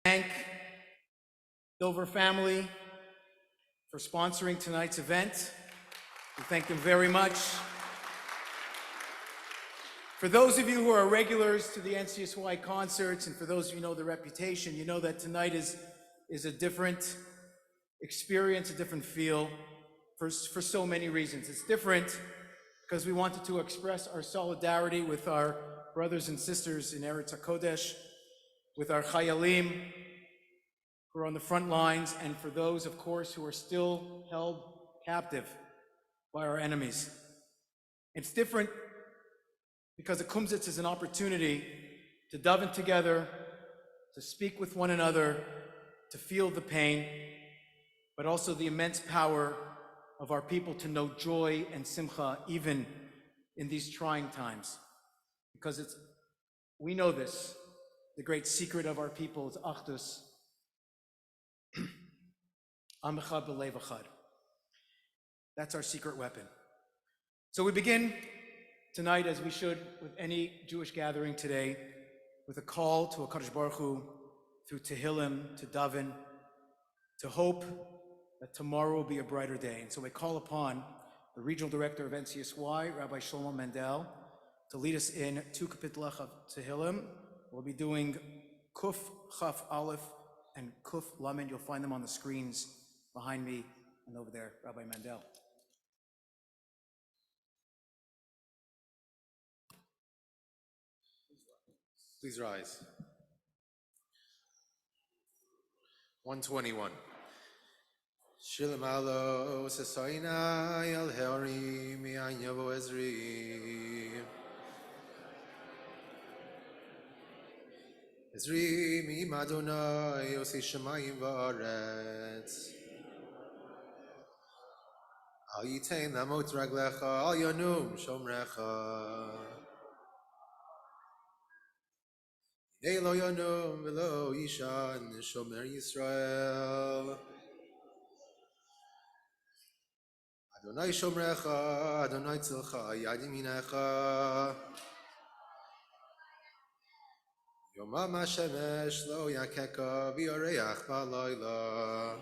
Thank Dover family for sponsoring tonight's event. We thank them very much. For those of you who are regulars to the NSCY concerts, and for those of you who know the reputation, you know that tonight is a different experience, a different feel for so many reasons. It's different because we wanted to express our solidarity with our brothers and sisters in Eretz HaKodesh, with our Chayalim who are on the front lines, and for those, of course, who are still held captive by our enemies. It's different because the KUMZITS is an opportunity to daven together, to speak with one another, to feel the pain, but also the immense power of our people to know joy and Simcha even in these trying times. Because we know this, the great secret of our people is Achdus, Am Echad B'Lev Echad. That's our secret weapon. So we begin tonight, as we should with any Jewish gathering today, with a call to HaKadosh Baruch Hu through Tehillim, to daven, to hope that tomorrow will be a brighter day. And so we call upon the regional director of NSCY, Rabbi Shlomo Mendel, to lead us in two kapitla of Tehillim. We'll be doing Kuf Chaf Aleph and Kuf Lamed. You'll find them on the screens behind me and over there, Rabbi Mendel. Please rise. 121. Shalom alo sesayna el heri mi anyavo ezri. Ezri mi Adonai osi Shomayim va'aretz. Al yitein lamot raglecha al yanum shomrecha. Elo yanum velo yishan shomer Yisrael. Adonai shomrecha, Adonai tzilcha, yad yaminecha. Yomam hashemesh lo yakeka v'yareach b'layla.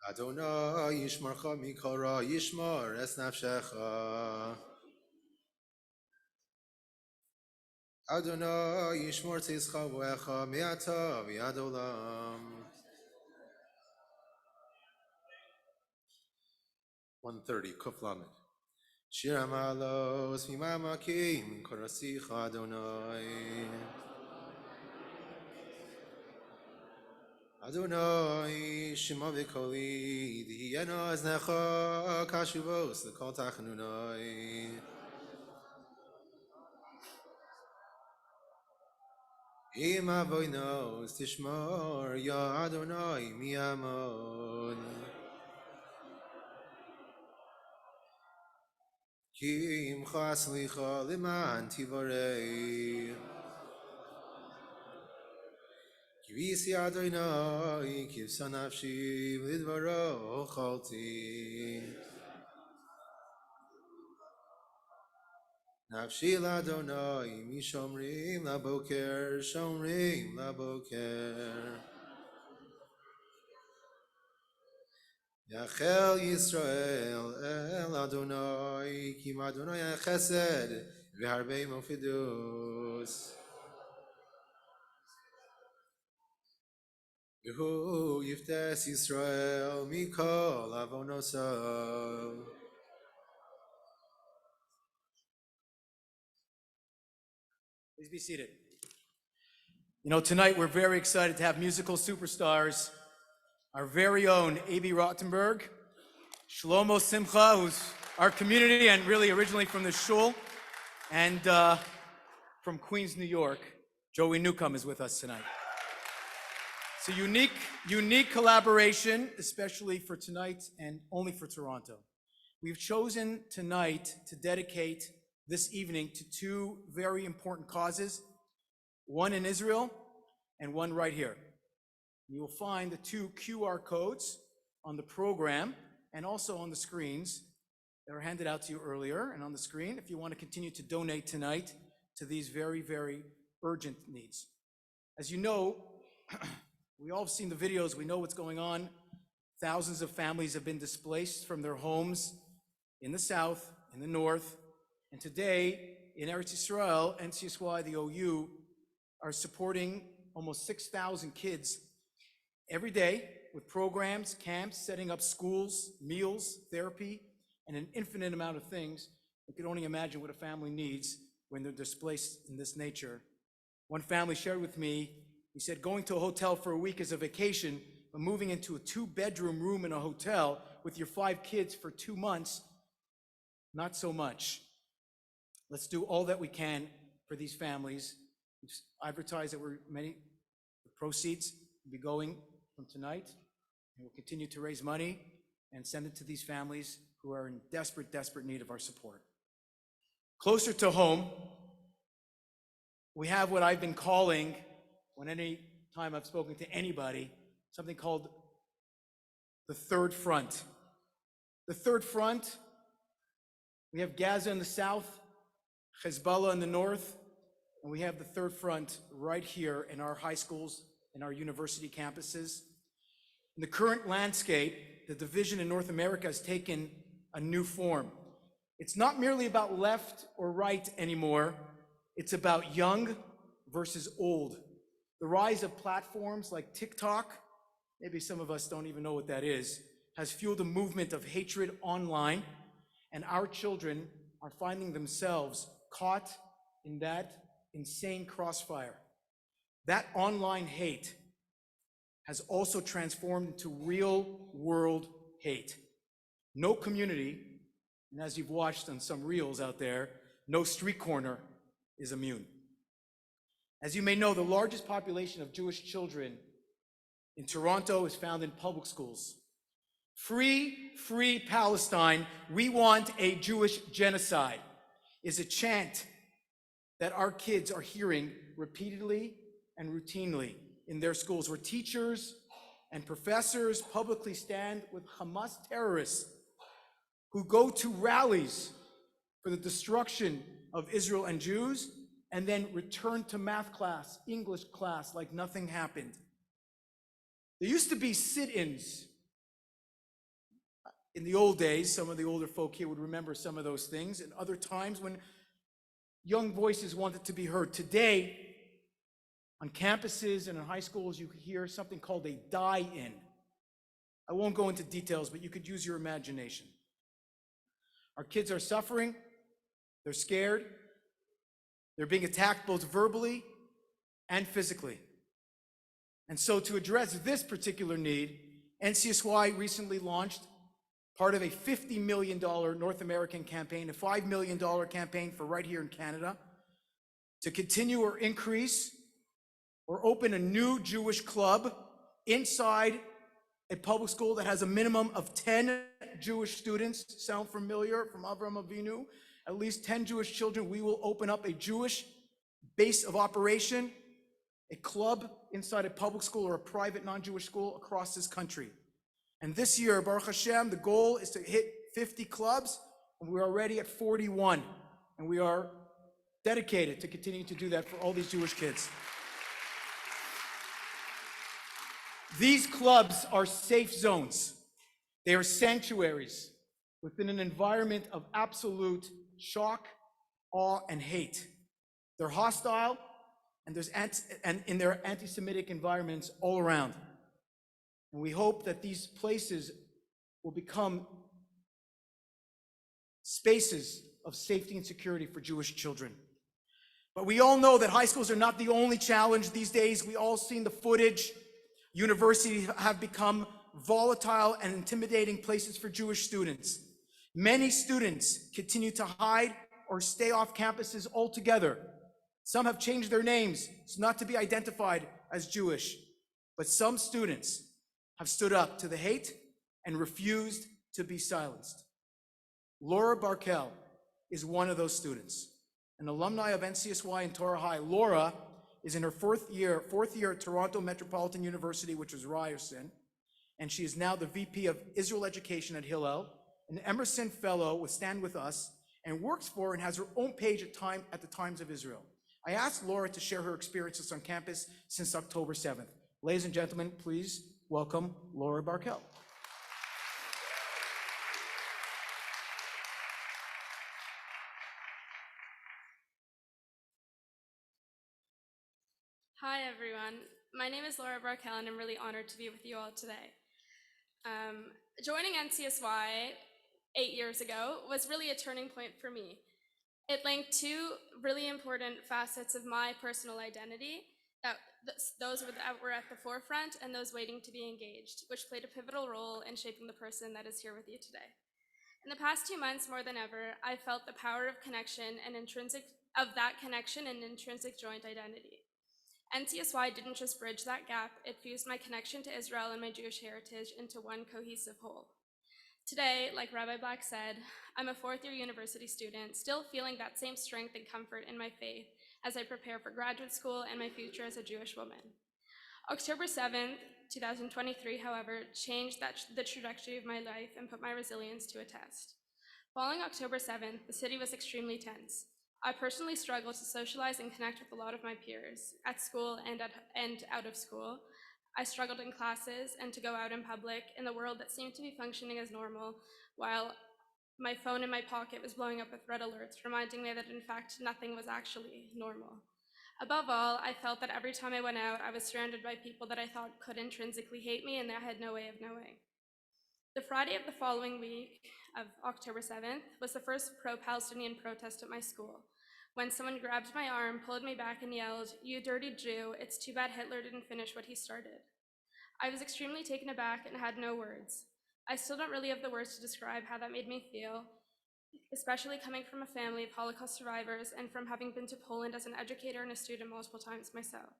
Adonai yishmarcha mikol ra, yishmar es nafshecha. Adonai yishmor tzizcha v'echa me'ata v'yad olam. 130, Kuf Lamed. Shir amalos mimamakim korasicha Adonai. Adonai shema v'koli dihiyena aznecha kashuvos l'kol tachanunai. Im avoinos tishmor ya Adonai mi'amon. Ki imcha slicha liman tivorei. Ki visi Adonai kivsa nafshi lidvaro chalti. Nafshi l'Adonai mishomrim laboker shomrim laboker. Yachel Yisroel el Adonai kim Adonai chesed v'harbei mofidus. Yehu yiftes Yisrael mikol avonosav. Please be seated. You know, tonight we're very excited to have musical superstars, our very own Abie Rottenberg, Shlomo Simcha, who's our community and really originally from the shul, and from Queens, New York, Joey Newcomb is with us tonight. It's a unique collaboration, especially for tonight and only for Toronto. We've chosen tonight to dedicate this evening to two very important causes, one in Israel and one right here. You will find the two QR codes on the program and also on the screens that were handed out to you earlier and on the screen if you want to continue to donate tonight to these very, very urgent needs. As you know, we all have seen the videos, we know what's going on. Thousands of families have been displaced from their homes in the south, in the north, and today in Eretz Yisroel, NSCY, the OU, are supporting almost 6,000 kids every day with programs, camps, setting up schools, meals, therapy, and an infinite amount of things. You can only imagine what a family needs when they're displaced in this nature. One family shared with me, he said, going to a hotel for a week is a vacation, but moving into a 2-bedroom room in a hotel with your 5 kids for 2 months, not so much. Let's do all that we can for these families. We've advertised that the proceeds will be going from tonight, and we'll continue to raise money and send it to these families who are in desperate, desperate need of our support. Closer to home, we have what I've been calling, when any time I've spoken to anybody, something called the third front. The third front, we have Gaza in the south, Hezbollah in the north, and we have the third front right here in our high schools and our university campuses. In the current landscape, the division in North America has taken a new form. It's not merely about left or right anymore. It's about young versus old. The rise of platforms like TikTok, maybe some of us don't even know what that is, has fueled a movement of hatred online, and our children are finding themselves caught in that insane crossfire. That online hate has also transformed into real-world hate. No community, and as you've watched on some reels out there, no street corner is immune. As you may know, the largest population of Jewish children in Toronto is found in public schools. Free Palestine, we want a Jewish genocide, is a chant that our kids are hearing repeatedly and routinely in their schools, where teachers and professors publicly stand with Hamas terrorists who go to rallies for the destruction of Israel and Jews, and then return to math class, English class, like nothing happened. There used to be sit-ins in the old days. Some of the older folk here would remember some of those things, and other times when young voices wanted to be heard. Today, on campuses and in high schools, you could hear something called a die-in. I won't go into details, but you could use your imagination. Our kids are suffering, they're scared, they're being attacked both verbally and physically. And so to address this particular need, NSCY recently launched part of a $50 million North American campaign, a $5 million campaign for right here in Canada, to continue or increase or open a new Jewish club inside a public school that has a minimum of 10 Jewish students. Sound familiar from Avraham Avinu? At least 10 Jewish children. We will open up a Jewish base of operation, a club inside a public school or a private non-Jewish school across this country. And this year, Baruch Hashem, the goal is to hit 50 clubs, and we're already at 41. And we are dedicated to continuing to do that for all these Jewish kids. These clubs are safe zones. They are sanctuaries within an environment of absolute shock, awe, and hate. They're hostile, and in their anti-Semitic environments all around. And we hope that these places will become spaces of safety and security for Jewish children. But we all know that high schools are not the only challenge these days. We all seen the footage. Universities have become volatile and intimidating places for Jewish students. Many students continue to hide or stay off campuses altogether. Some have changed their names so not to be identified as Jewish. But some students have stood up to the hate and refused to be silenced. Laura Barkel is one of those students, an alumni of NCSY and Torah High. Laura is in her fourth year at Toronto Metropolitan University, which was Ryerson, and she is now the VP of Israel Education at Hillel, an Emerson Fellow with Stand With Us, and works for and has her own page at the Times of Israel. I asked Laura to share her experiences on campus since October 7th. Ladies and gentlemen, please welcome Laura Barkell. Hi everyone, my name is Laura Barkell and I'm really honored to be with you all today. Joining NCSY 8 years ago was really a turning point for me. It linked two really important facets of my personal identity, those that were at the forefront and those waiting to be engaged, which played a pivotal role in shaping the person that is here with you today. In the past 2 months, more than ever, I felt the power of connection and intrinsic joint identity. NCSY didn't just bridge that gap, it fused my connection to Israel and my Jewish heritage into one cohesive whole. Today, like Rabbi Black said, I'm a fourth-year university student, still feeling that same strength and comfort in my faith as I prepare for graduate school and my future as a Jewish woman. October 7th, 2023, however, changed the trajectory of my life and put my resilience to a test. Following October 7th, the city was extremely tense. I personally struggled to socialize and connect with a lot of my peers, at school and out of school. I struggled in classes and to go out in public in a world that seemed to be functioning as normal, while my phone in my pocket was blowing up with red alerts, reminding me that in fact nothing was actually normal. Above all, I felt that every time I went out, I was surrounded by people that I thought could intrinsically hate me and that I had no way of knowing. The Friday of the following week, of October 7th, was the first pro-Palestinian protest at my school, when someone grabbed my arm, pulled me back, and yelled, "You dirty Jew, it's too bad Hitler didn't finish what he started." I was extremely taken aback and had no words. I still don't really have the words to describe how that made me feel, especially coming from a family of Holocaust survivors and from having been to Poland as an educator and a student multiple times myself.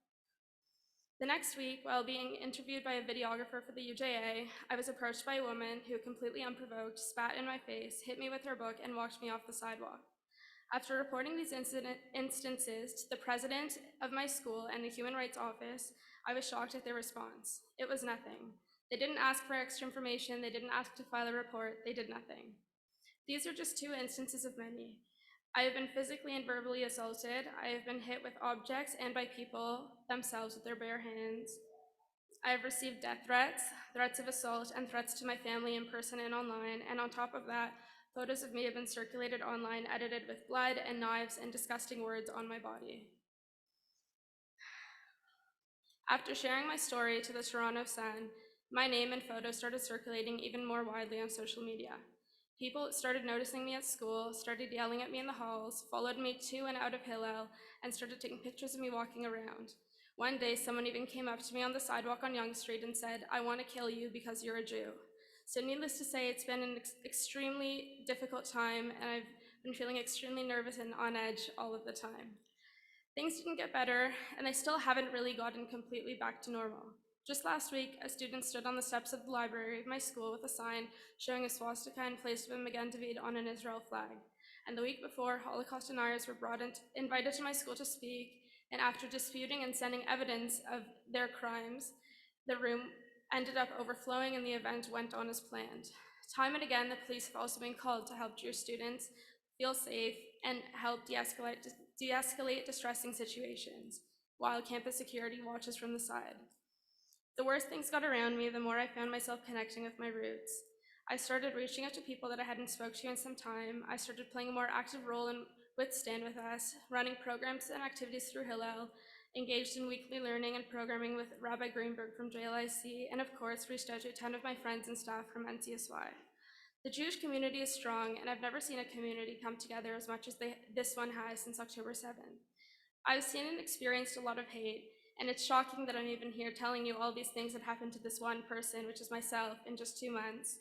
The next week, while being interviewed by a videographer for the UJA, I was approached by a woman who, completely unprovoked, spat in my face, hit me with her book, and walked me off the sidewalk. After reporting these instances to the president of my school and the Human Rights Office, I was shocked at their response. It was nothing. They didn't ask for extra information, they didn't ask to file a report, they did nothing. These are just two instances of many. I have been physically and verbally assaulted. I have been hit with objects and by people themselves with their bare hands. I have received death threats, threats of assault, and threats to my family in person and online, and on top of that, photos of me have been circulated online, edited with blood and knives and disgusting words on my body. After sharing my story to the Toronto Sun, my name and photos started circulating even more widely on social media. People started noticing me at school, started yelling at me in the halls, followed me to and out of Hillel, and started taking pictures of me walking around. One day, someone even came up to me on the sidewalk on Yonge Street and said, "I want to kill you because you're a Jew." So needless to say, it's been an extremely difficult time, and I've been feeling extremely nervous and on edge all of the time. Things didn't get better, and I still haven't really gotten completely back to normal. Just last week, a student stood on the steps of the library of my school with a sign showing a swastika in place of a Magen David on an Israel flag. And the week before, Holocaust deniers were invited to my school to speak, and after disputing and sending evidence of their crimes, the room ended up overflowing and the event went on as planned. Time and again, the police have also been called to help Jewish students feel safe and help de-escalate distressing situations, while campus security watches from the side. The worse things got around me, the more I found myself connecting with my roots. I started reaching out to people that I hadn't spoken to in some time. I started playing a more active role with Stand With Us, running programs and activities through Hillel, engaged in weekly learning and programming with Rabbi Greenberg from JLIC, and of course, reached out to a ton of my friends and staff from NCSY. The Jewish community is strong, and I've never seen a community come together as much as this one has since October 7th. I've seen and experienced a lot of hate, and it's shocking that I'm even here telling you all these things that happened to this one person, which is myself, in just 2 months.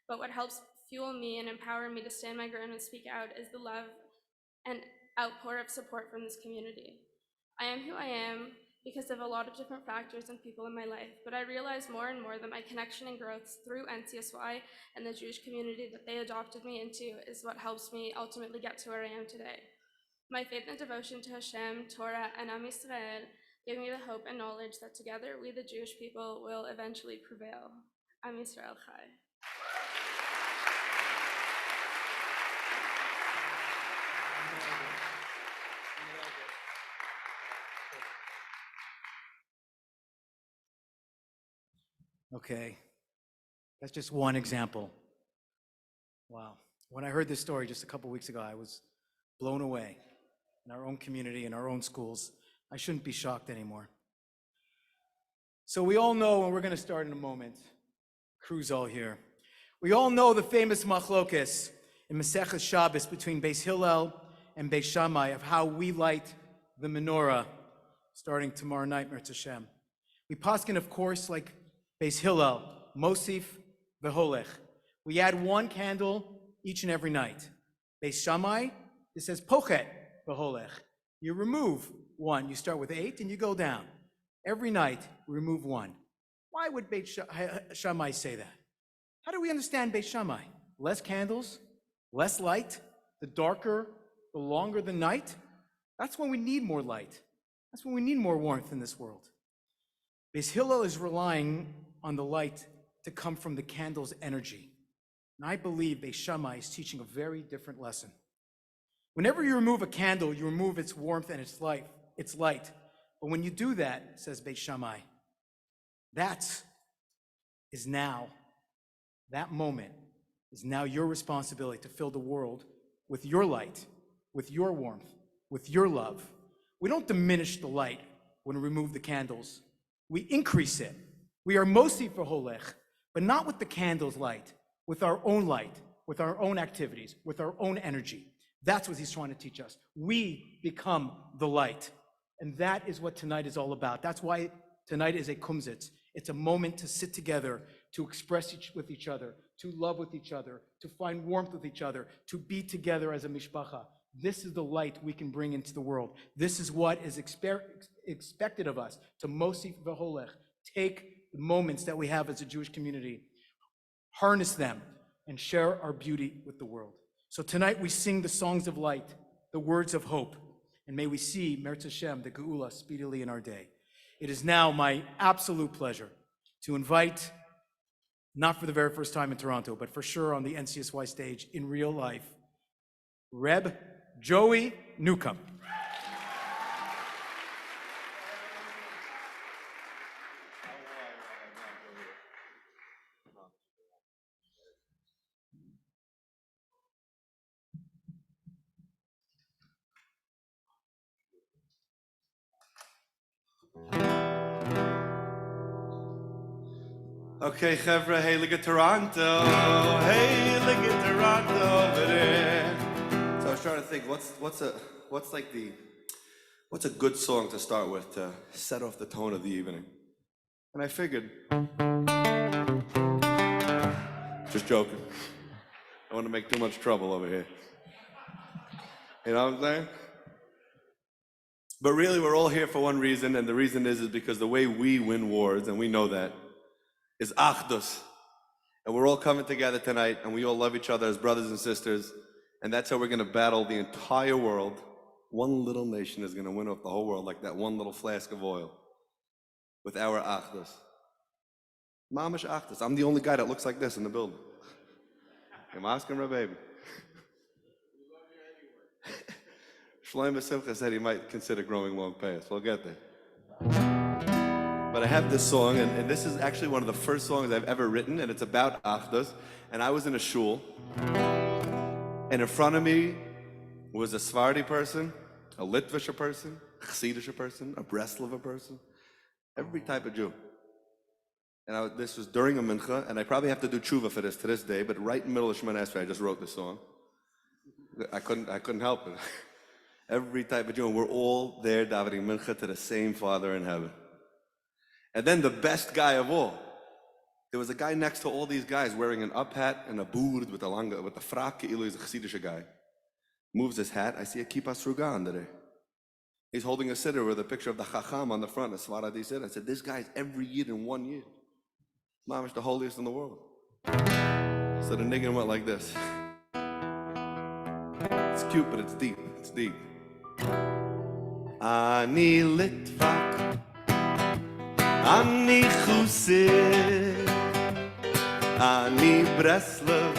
But what helps fuel me and empower me to stand my ground and speak out is the love and outpour of support from this community. I am who I am because of a lot of different factors and people in my life, but I realize more and more that my connection and growth through NCSY and the Jewish community that they adopted me into is what helps me ultimately get to where I am today. My faith and devotion to Hashem, Torah, and Am Yisrael give me the hope and knowledge that together we, the Jewish people, will eventually prevail. Am Yisrael Chai. Okay, that's just one example. Wow. When I heard this story just a couple weeks ago, I was blown away. In our own community, in our own schools, I shouldn't be shocked anymore. So we all know, and we're going to start in a moment, crew's all here. We all know the famous machlokes in Maseches Shabbos between Beis Hillel and Beis Shammai of how we light the menorah starting tomorrow night, Mirz Hashem. We paskin, of course, like Beis Hillel, Mosif v'holech. We add one candle each and every night. Beis Shammai, it says pochet v'holech. You remove one. You start with 8 and you go down. Every night, remove one. Why would Beis Shammai say that? How do we understand Beis Shammai? Less candles, less light, the darker, the longer the night. That's when we need more light. That's when we need more warmth in this world. Beis Hillel is relying on the light to come from the candle's energy. And I believe Beis Shammai is teaching a very different lesson. Whenever you remove a candle, you remove its warmth and its light. But when you do that, says Beis Shammai, that moment is now your responsibility to fill the world with your light, with your warmth, with your love. We don't diminish the light when we remove the candles. We increase it. We are mostly for holech, but not with the candle's light, with our own light, with our own activities, with our own energy. That's what he's trying to teach us. We become the light. And that is what tonight is all about. That's why tonight is a KUMZITS. It's a moment to sit together, to express with each other, to love with each other, to find warmth with each other, to be together as a mishpacha. This is the light we can bring into the world. This is what is expected of us, to mosif v'holech. Take the moments that we have as a Jewish community, harness them, and share our beauty with the world. So tonight we sing the songs of light, the words of hope, and may we see Mirz Hashem, the Geula, speedily in our day. It is now my absolute pleasure to invite, not for the very first time in Toronto, but for sure on the NSCY stage in real life, Reb Joey Newcomb. Okay, Chevra, hey, look at Toronto. Hey, look at Toronto over there. So I was trying to think, what's a good song to start with to set off the tone of the evening? And I figured, just joking. I don't want to make too much trouble over here. You know what I'm saying? But really, we're all here for one reason, and the reason is because the way we win wars, and we know that, is achdus. And we're all coming together tonight, and we all love each other as brothers and sisters, and that's how we're going to battle the entire world. One little nation is going to win off the whole world like that one little flask of oil with our achdus. Mamish achdus. I'm the only guy that looks like this in the building. I'm asking my baby. Shlomo Simcha said he might consider growing long past. We'll get there. But I have this song, and this is actually one of the first songs I've ever written, and it's about achdus. And I was in a shul, and in front of me was a Sephardi person, a Litvish person, a Chassidish person, a Breslov person, every type of Jew. And this was during a mincha, and I probably have to do tshuva for this to this day, but right in the middle of Shemoneh Esrei, I just wrote this song. I couldn't help it. Every type of Jew, and we're all there davening mincha to the same Father in heaven. And then the best guy of all, there was a guy next to all these guys wearing an up hat and a boord with the frak. Eli is a Chassidish guy. Moves his hat. I see a kippah sruga under there. He's holding a siddur with a picture of the Chacham on the front, a Svaradi siddur. I said, this guy's every year in 1 year. Mamish, the holiest in the world. So the nigga went like this. It's cute, but it's deep. It's deep. Ani litvak, ani chusid, ani Breslov,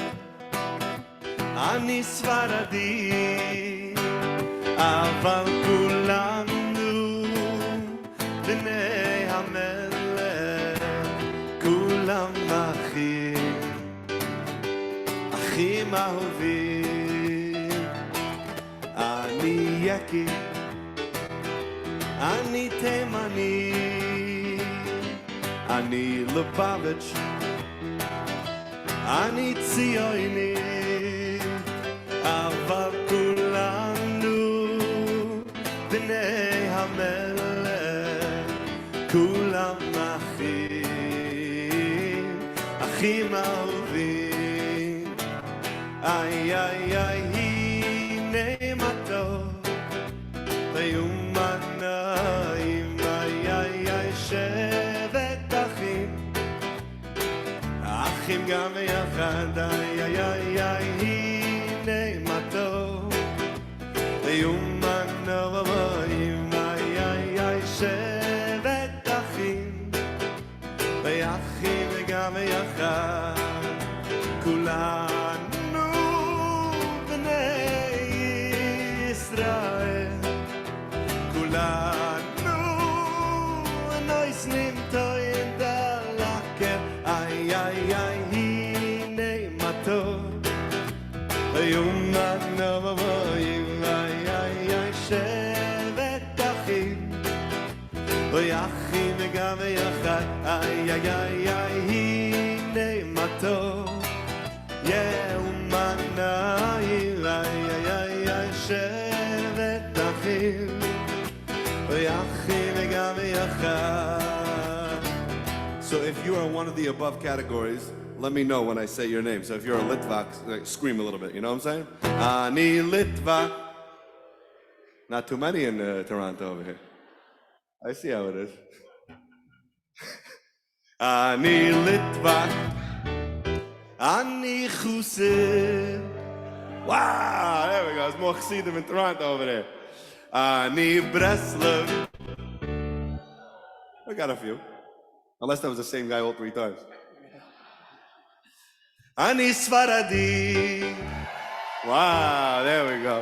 ani Svaradi, aval kulanu b'nei hamelech, כולם אחים, אחים אהובים. אני יקי, אני תימני, אני לובביץ', אני ציוני, אבל כולנו בני המלך, כולם אחים, אחים אהובים. איי איי איי, הנה מה טוב ביומנאים, איי איי איי, שבט אחים, אחים גם יחד. איי איי איי איי, הנה מה טוב ביומנאים, איי איי איי, שבט אחים, ואחים גם יחד. כולנו בני ישראל, כולנו נויסנים טועים דלקר. איי איי איי, הנה מה טוב ביומנאים, איי איי איי, שבט אחים, ואחים גם יחד. איי איי איי איי, הנה מה טוב יומנאים, איי איי איי איי, שבט אחים, ואחים גם יחד. So if you are one of the above categories, let me know when I say your name. So if you're a Litvak, like, scream a little bit, you know what I'm saying? Ani Litvak. Not too many in Toronto over here. I see how it is. Ani Litvak, Ani Chusid. Wow, there we go. There's more Chassidim in Toronto over there. Ani Breslov. We got a few. Unless that was the same guy all three times. Ani Sfaradi. Wow, there we go.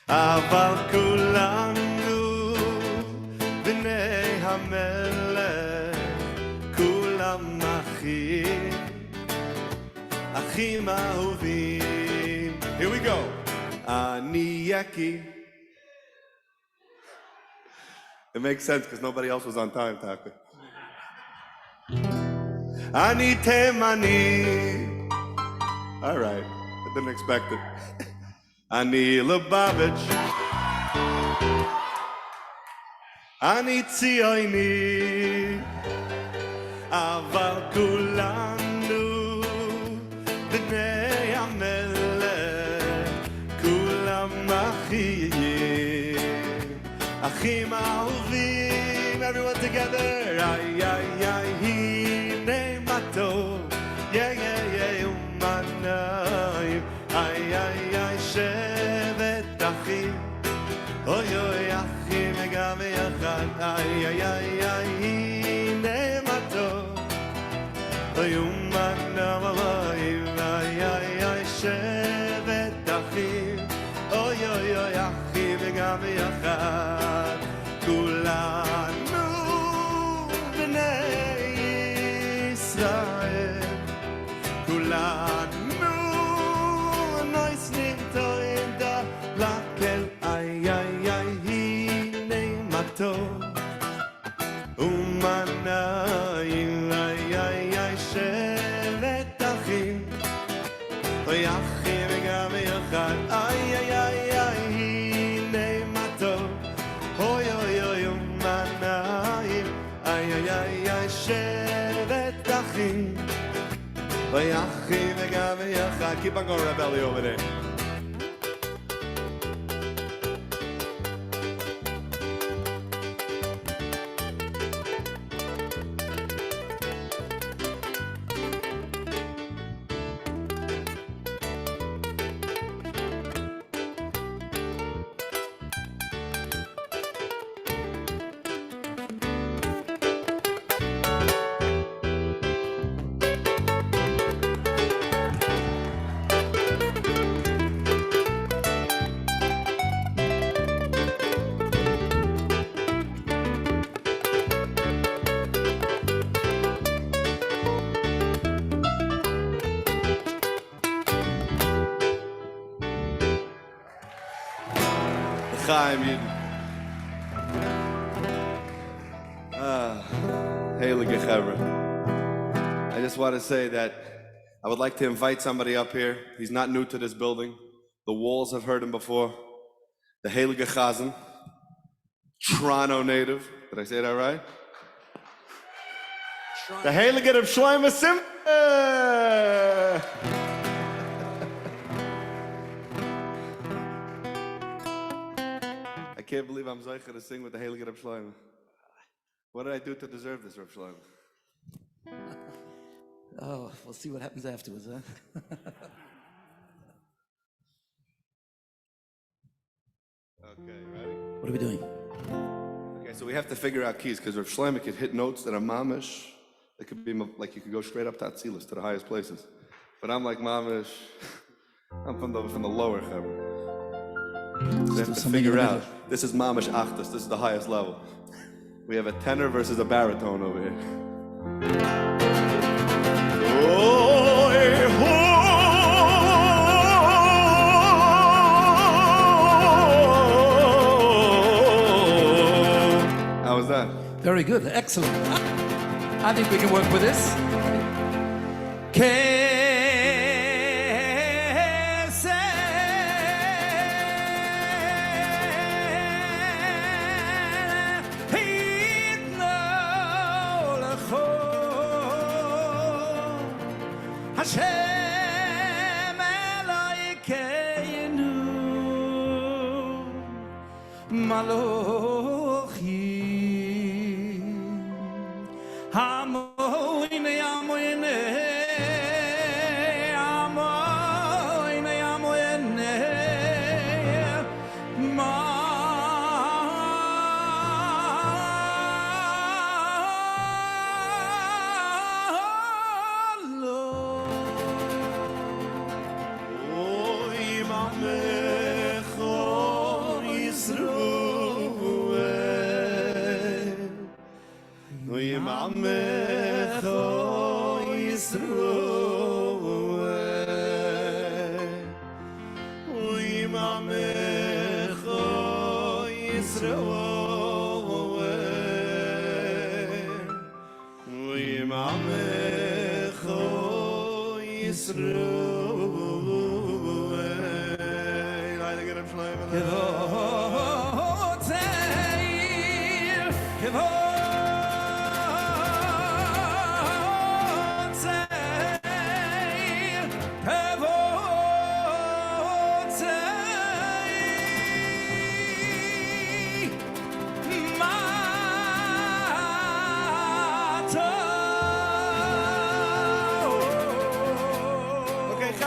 אבל כולנו בני המלך, כולם אחים, אחים אהובים. Here we go. אני יקי. It makes sense because nobody else was on time, Taka. אני תימני. All right, I didn't expect it. אני לובביץ', אני ציוני, אבל כולנו בני המלך, כולם אחים, אחים אהובים. Everyone together. איי איי איי, הנה מה טוב, יומנאים, איי איי איי, שבט אחים, אוי אוי, אחים גם יחד. איי איי איי איי, הנה מה טוב יומנאים, איי איי איי, שבט אחים, אוי אוי אוי, אחים גם יחד. כולנו בני ישראל, כולנו נויסנים טועים דלקל. איי איי איי, הנה מה טוב ומנעים, איי איי איי, שבט אחים, ואחים גם יחד. איי איי איי איי, הנה מה טוב, אוי אוי אוי, ומנעים, איי איי איי איי, שבט אחים, ואחים גם יחד. Keep on going, Rebelli, over there. L'chaim Yidin. Heilige Chevra. I just want to say that I would like to invite somebody up here. He's not new to this building. The walls have heard him before. The Heilige Chazan, Toronto native. Did I say that right? The Heilige of Shlomo Simcha. I can't believe I'm Zeicha to sing with the Heilige of Shlomo. What did I do to deserve this, Rav Shlomo? Oh, we'll see what happens afterwards, huh? Okay, ready? What are we doing? Okay, so we have to figure out keys, because Rav Shlomo could hit notes that are mamish. It could be like you could go straight up to Atzilis, to the highest places. But I'm like mamish. I'm from the lower Chevra. So we have to figure out. This is mamish achtas. This is the highest level. We have a tenor versus a baritone over here. How was that? Very good, excellent. I think we can work with this. Hashem Elokeinu Malochim Hamoine Amoine Amoine Amoine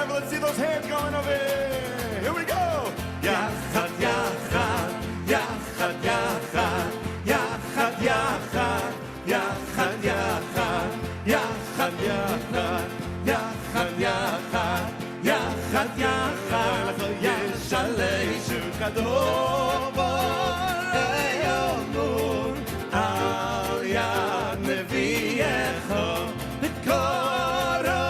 Let's see those hands going over here. Here we go. Yachad, yachad, yachad, yachad, yachad, yachad, yachad, yachad, yachad, yachad, yachad, yachad, yachad, yachad. Yeshalei shukadovo eyomur al yad neviecho b'koro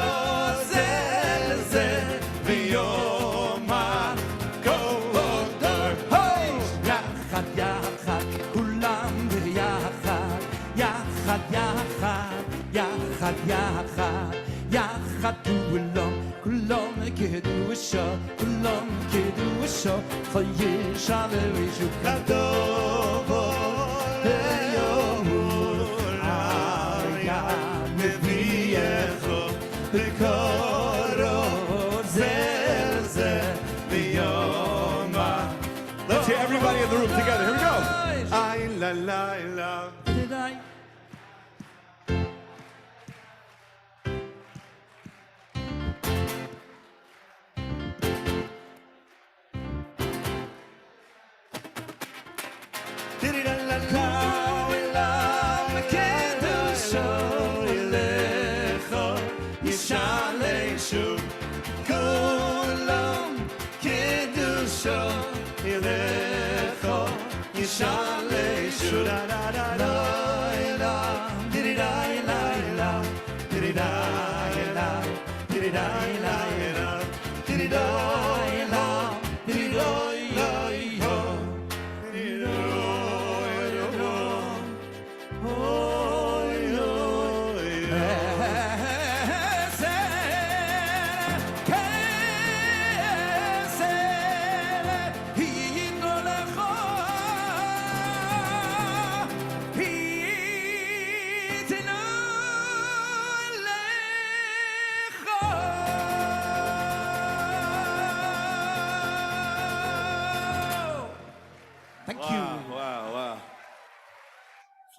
יחד כולם כדושו כולם כדושו חיי שערי שוקדו ליום היה נביאך בקורו זה ביום. Let's hear everybody in the room together. Here we go. Ay la la la.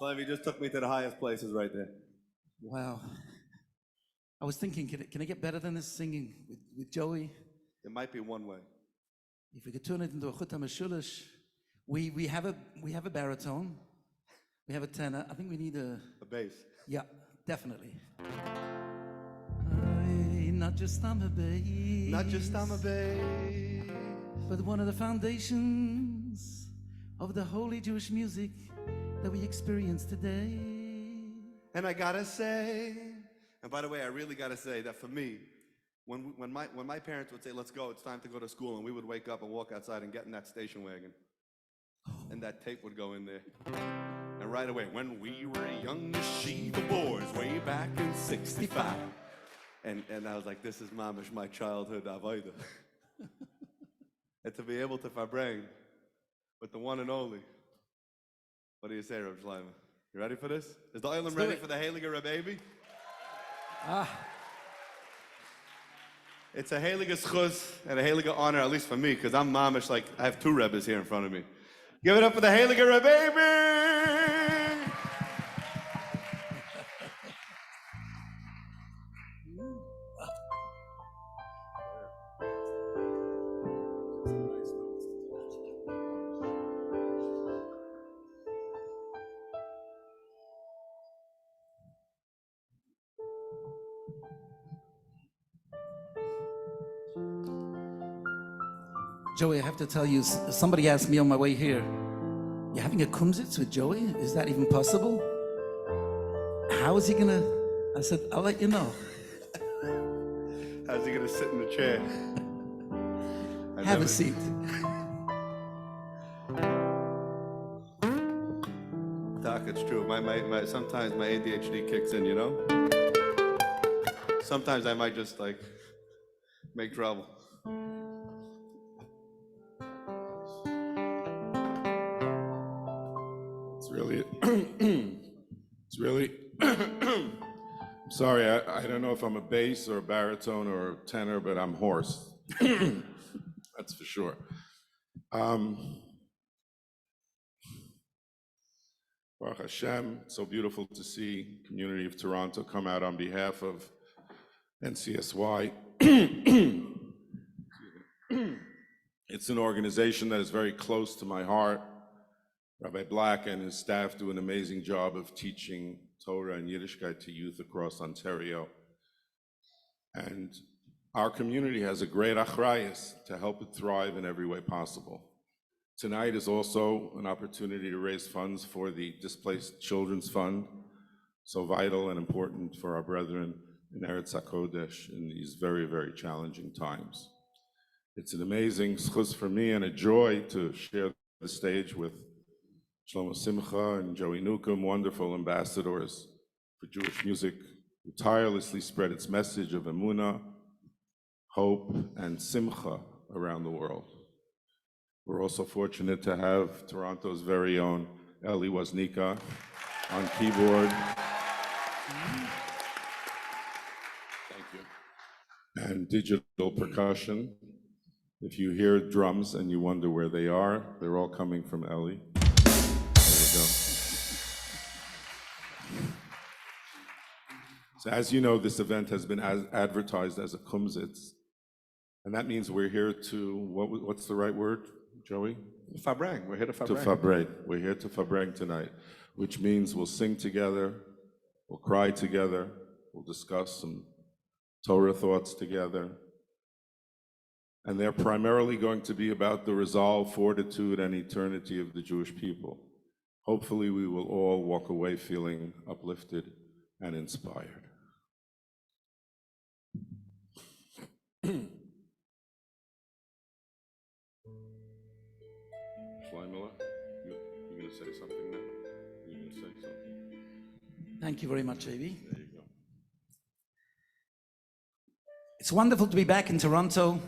Shlomo just took me to the highest places right there. Wow. I was thinking, can I get better than this singing with Joey? There might be one way. If we could turn it into a chut hamashulish, we have a baritone, we have a tenor. I think we need a bass. Yeah, definitely. Not just I'm a bass. Not just I'm a bass. But one of the foundations of the holy Jewish music that we experience today. And I gotta say, and by the way, I really gotta say that for me, when my parents would say, let's go, it's time to go to school, and we would wake up and walk outside and get in that station wagon, and that tape would go in there. And right away, when we were young yeshiva boys, way back in 65. And I was like, this is mamish, my childhood avodah. And to be able to farbrang with the one and only. What do you say, Reb Shlomo? You ready for this? Is the Olam ready for the Heilige Reb Abie? It's a Heilige Schus and a Heilige honor, at least for me, because I'm mamish, like, I have two Rebbes here in front of me. Give it up for the Heilige Reb Abie! Joey, I have to tell you, somebody asked me on my way here, you're having a KUMZITS with Joey? Is that even possible? How is he gonna? I said, I'll let you know. How's he gonna sit in the chair? Have a seat. Doc, it's true. Sometimes my ADHD kicks in, you know? Sometimes I might just, like, make trouble. It's really, I'm sorry, I don't know if I'm a bass or a baritone or a tenor, but I'm hoarse. That's for sure. Baruch Hashem, so beautiful to see community of Toronto come out on behalf of NCSY. It's an organization that is very close to my heart. Rabbi Black and his staff do an amazing job of teaching Torah and Yiddishkeit to youth across Ontario. And our community has a great achrayus to help it thrive in every way possible. Tonight is also an opportunity to raise funds for the Displaced Children's Fund, so vital and important for our brethren in Eretz HaKodesh in these very, very challenging times. It's an amazing schus for me and a joy to share the stage with Shlomo Simcha and Joey Nukum, wonderful ambassadors for Jewish music, who tirelessly spread its message of emunah, hope, and simcha around the world. We're also fortunate to have Toronto's very own Eli Woznica on keyboard. Thank you. And digital percussion. If you hear drums and you wonder where they are, they're all coming from Eli. So as you know, this event has been advertised as a KUMZITS, and that means we're here to, what's the right word, Joey? Farbrang, we're here to farbrang. To farbrang, we're here to farbrang tonight, which means we'll sing together, we'll cry together, we'll discuss some Torah thoughts together, and they're primarily going to be about the resolve, fortitude, and eternity of the Jewish people. Hopefully we will all walk away feeling uplifted and inspired. Shlomo, you're going to say something now? You're going to say something? Thank you very much, Abie. There you go. It's wonderful to be back in Toronto,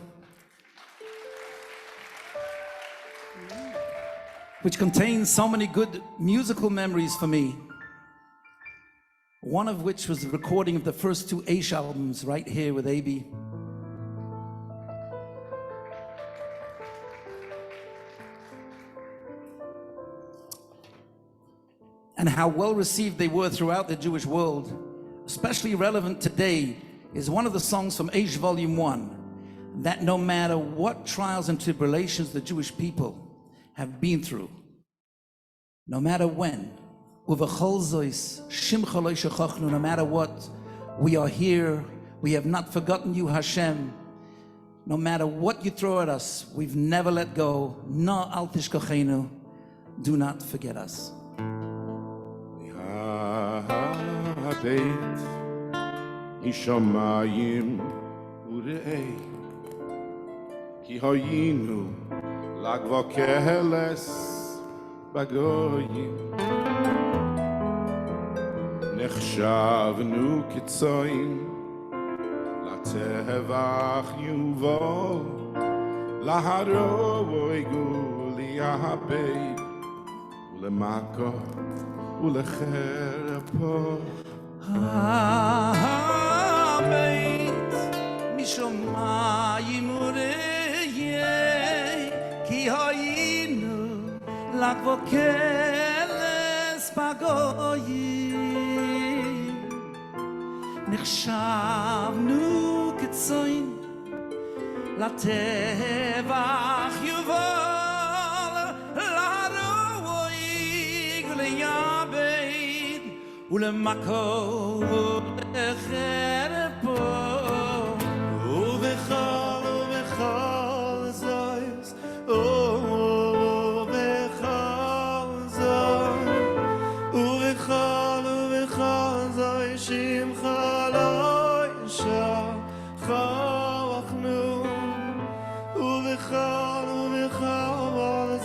which contains so many good musical memories for me. One of which was the recording of the first two Aish albums right here with Abie. and how well received they were throughout the Jewish world, especially relevant today, is one of the songs from Aish Volume 1, that no matter what trials and tribulations the Jewish people have been through, no matter when, uvechol zois, shimcha lo shechachnu, no matter what, we are here, we have not forgotten you, Hashem. No matter what you throw at us, we've never let go. No al tishkochenu, do not forget us. הבית משמיים וראה כי היינו לגבו קהלס בגויים נחשבנו כצוין לטבח יובל להרוג ולהבית ולמכות ולחרפות הבית משמיים וראה כי היינו לגבו קהלס בגויים נחשבנו כצוין לטבח יובל להרוג ולהבית ולמכות ולחרפות ובכל זויס ובכל זויס שמך לא ישכחנו ובכל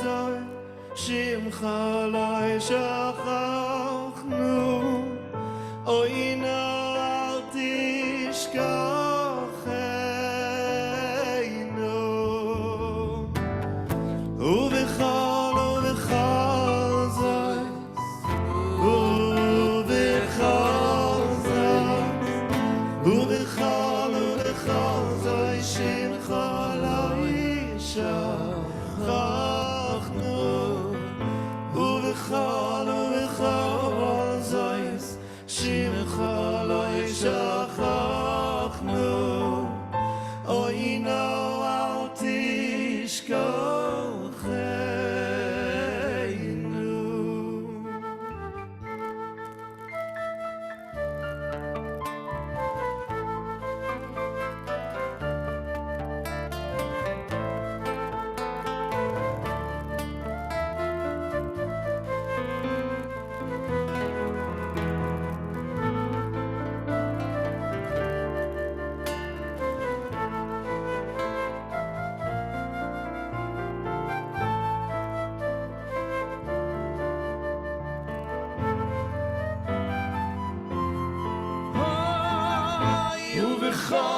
זויס שמך לא ישכחנו אוי נא אל תשכחנו ובכל זויס ובכל זויס שמך לא ישכחנו ובכל זויס שמך לא ישכחנו אוי נא אל תשכחנו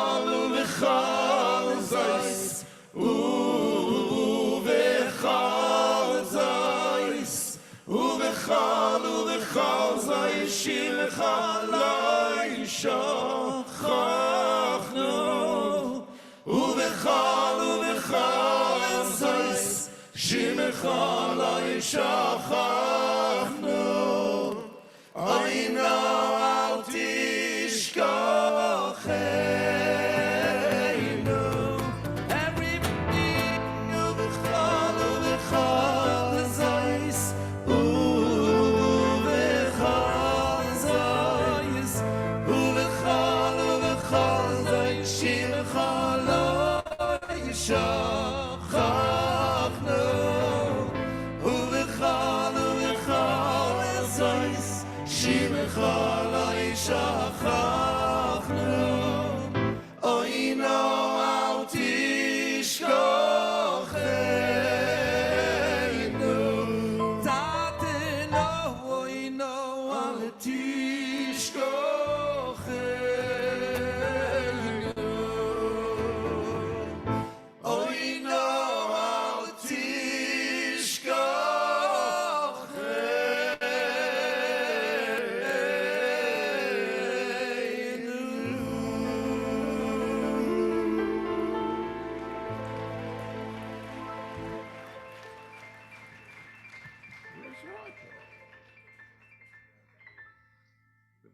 ובכל זויס ובכל זויס שמך לא ישכחנו ובכל זויס שמך לא ישכחנו אוי נא אל תשכחנו שכחנו ובכל זויס שמך לא ישכחנו אוי נא אל תשכחנו תתנו אוי נא אל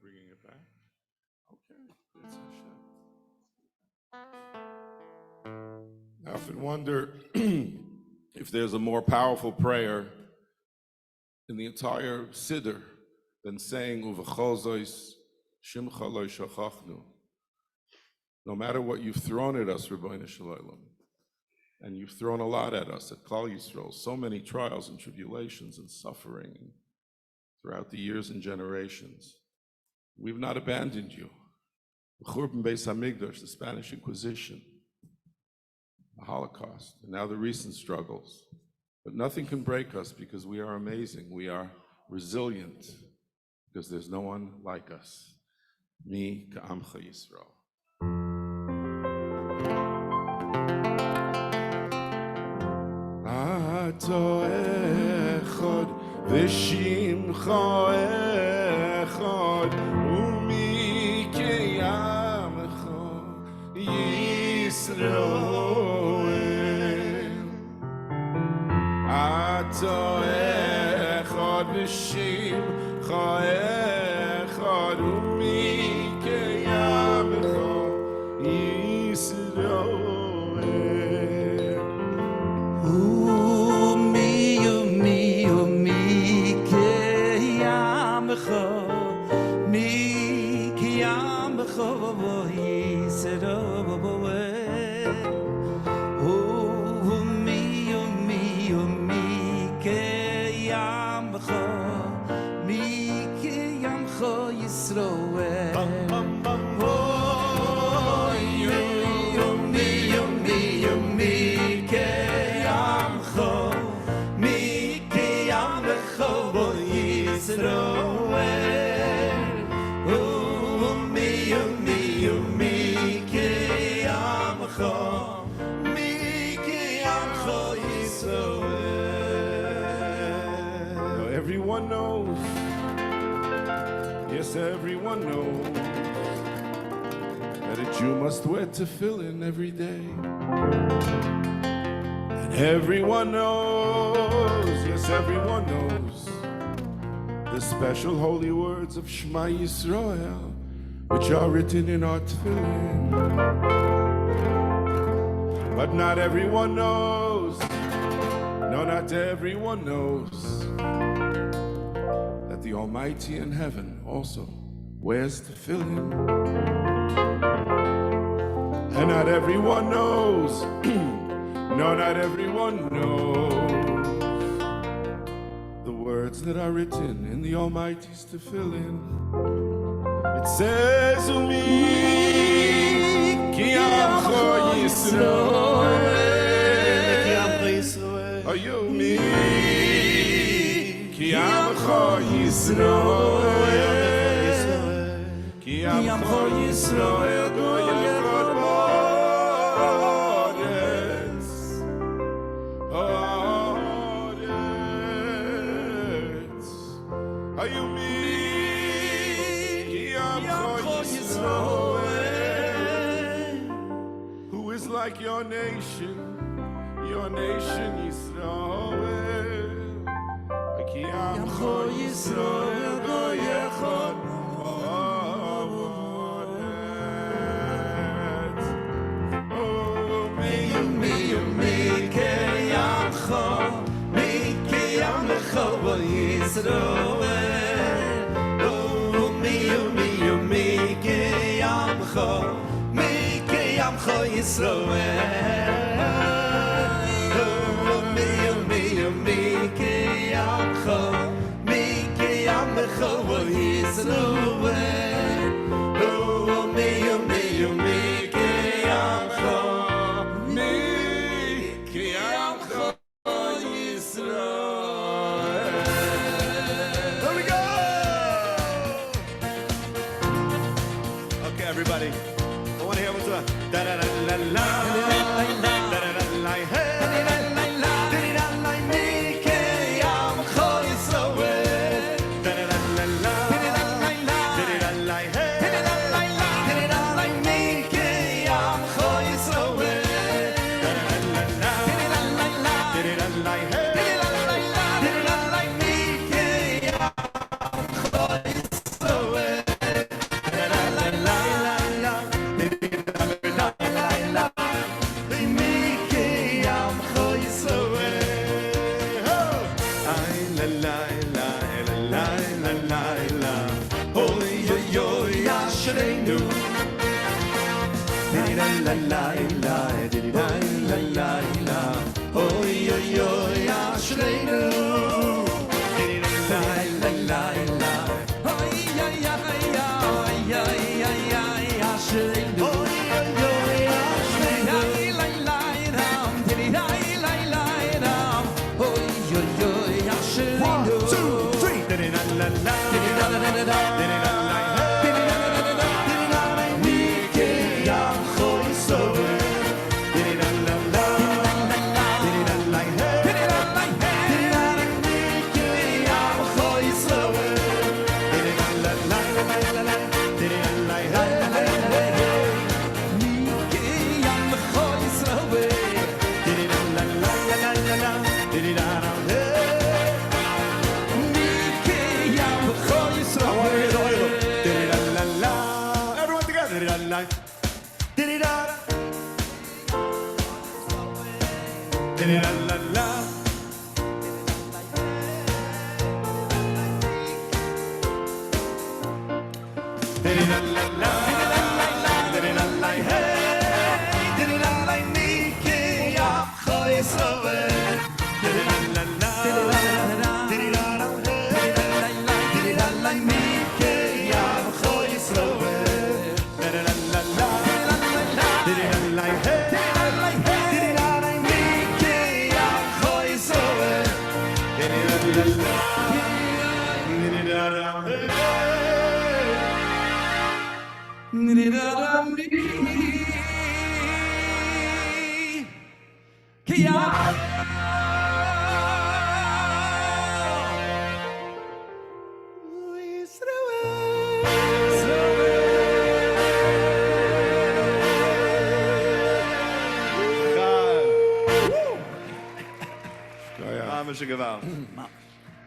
bringing it back? Okay. It's Hashem. I often wonder if there's a more powerful prayer in the entire Siddur than saying Uv'chol zois Shimcha lo shachachnu. No matter what you've thrown at us, Rabbeinu Shalom, and you've thrown a lot at us at Klall Yisroel, so many trials and tribulations and suffering throughout the years and generations. We've not abandoned you. The Churban Beis Hamikdash, the Spanish Inquisition, the Holocaust, and now the recent struggles. But nothing can break us because we are amazing. We are resilient because there's no one like us. Mi KUMZITS Yisroel. Ato echad v'shimcha echad umi keyamecha Yisroel. Ato echad v'shimcha echad umi keyamecha Yisroel. Everyone knows, yes, everyone knows that a Jew must wear tefillin every day. And everyone knows, yes, everyone knows the special holy words of Shema Yisroel, which are written in our tefillin. But not everyone knows, no, not everyone knows that the Almighty in heaven also wears tefillin. And not everyone knows, no, not everyone knows the words that are written in the Almighty's tefillin. It says, Umi ki amcho Yisroel. Are you me? Ki amcho Yisroel. Ki amcho Yisroel goyechot ba'aretz. Haaretz. Are you me? Ki amcho Yisroel. Who is like your nation Yisroel. Ki amcho Yisroel goyechot ba'aretz. Oh, mi ke amcho, mi ke amcho Yisroel. Oh, mi ke amcho, mi ke amcho Yisroel. Okay, everybody. I want to hear what's up. Da da da la la. Da da da la hey. Ashreinu. Oy oy oy Ashreinu.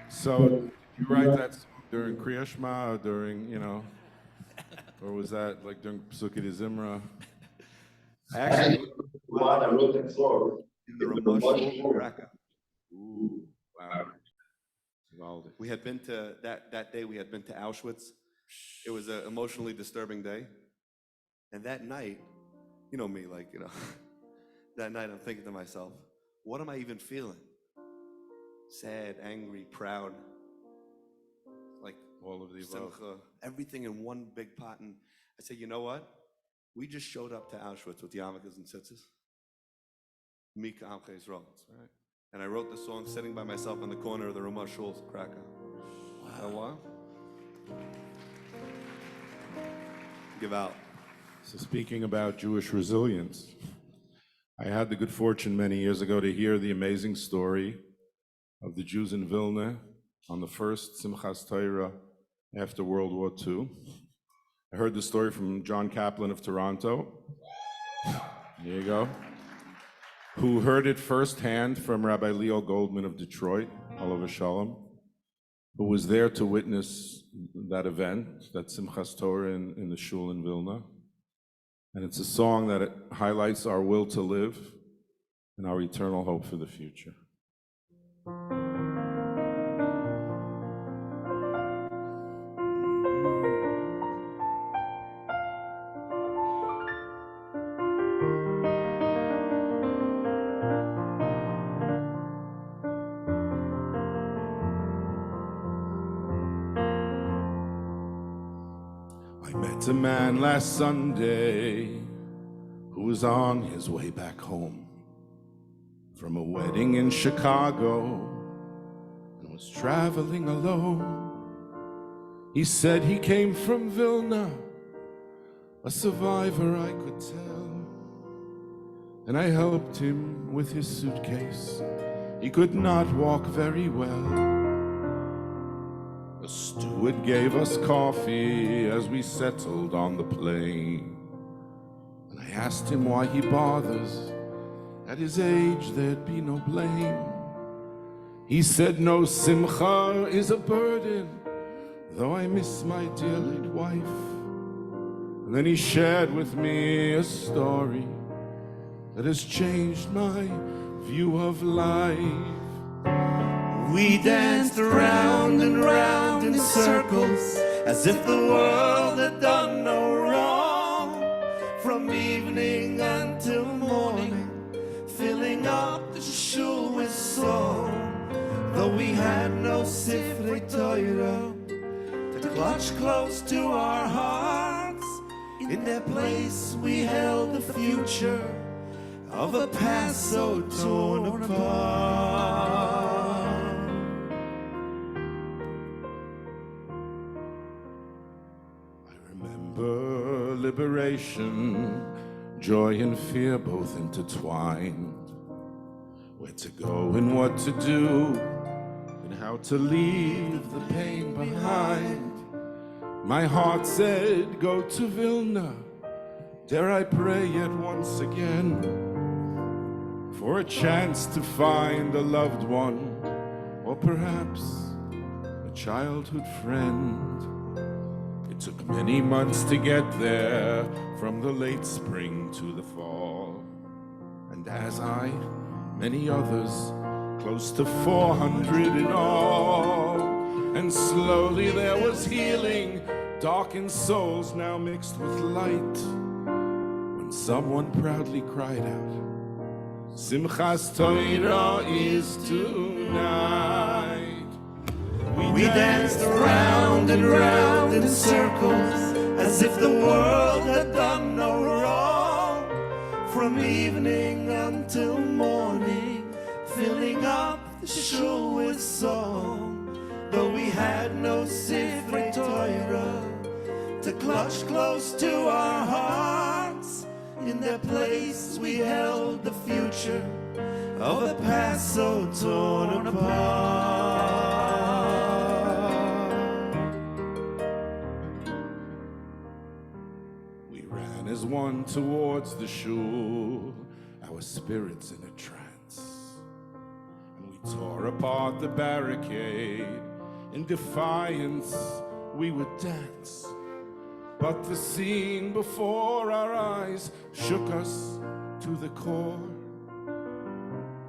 So you write that song during Kriya Shema or during, or was that like during Pesukei de Zimra? Actually, I wrote that song in the Ramosh Krakow. Ooh, wow. We had been to, that day we had been to Auschwitz. It was an emotionally disturbing day. And that night, you know me, that night I'm thinking to myself, what am I even feeling? Sad, angry, proud, like All of the above. Simcha, everything in one big pot. And I said, you know what? We just showed up to Auschwitz with yarmulkes and tzitzis. Mika Amcha Yisrael. That's right. And I wrote the song sitting by myself in the corner of the Ramosh Shul, Krakow. Wow. Give out. So speaking about Jewish resilience, I had the good fortune many years ago to hear the amazing story of the Jews in Vilna on the first Simchas Torah after World War II. I heard the story from John Kaplan of Toronto. There you go. Who heard it firsthand from Rabbi Leo Goldman of Detroit, Olav Shalom, who was there to witness that event, that Simchas Torah in the shul in Vilna. And it's a song that highlights our will to live and our eternal hope for the future. I met a man last Sunday who was on his way back home from a wedding in Chicago and was traveling alone. He said he came from Vilna, a survivor I could tell, and I helped him with his suitcase. He could not walk very well. The steward gave us coffee as we settled on the plane. And I asked him why he bothers. At his age, there'd be no blame. He said, no, Simcha is a burden, though I miss my dear late wife. And then he shared with me a story that has changed my view of life. We danced round and round in circles as if the world had done no wrong. clutch close to our hearts. In their place we held the future of a past so torn apart. I remember liberation, joy and fear both intertwined. Where to go and what to do, and how to leave the pain behind. My heart said, go to Vilna. Dare I pray yet once again for a chance to find a loved one, or perhaps a childhood friend. It took many months to get there, from the late spring to the fall. And as I, many others, close to 400 in all, and slowly there was healing, darkened souls now mixed with light, when someone proudly cried out, Simchas Torah is tonight. We danced round and round in circles, as if the world had done no wrong. From evening until morning, filling up the shul with song. Though we had no Sifrei Torah to clutch close to our hearts, in their place we held the future of a past so torn apart. We ran as one towards the shul, our spirits in a trance, and we tore apart the barricade. In defiance we would dance, but the scene before our eyes shook us to the core.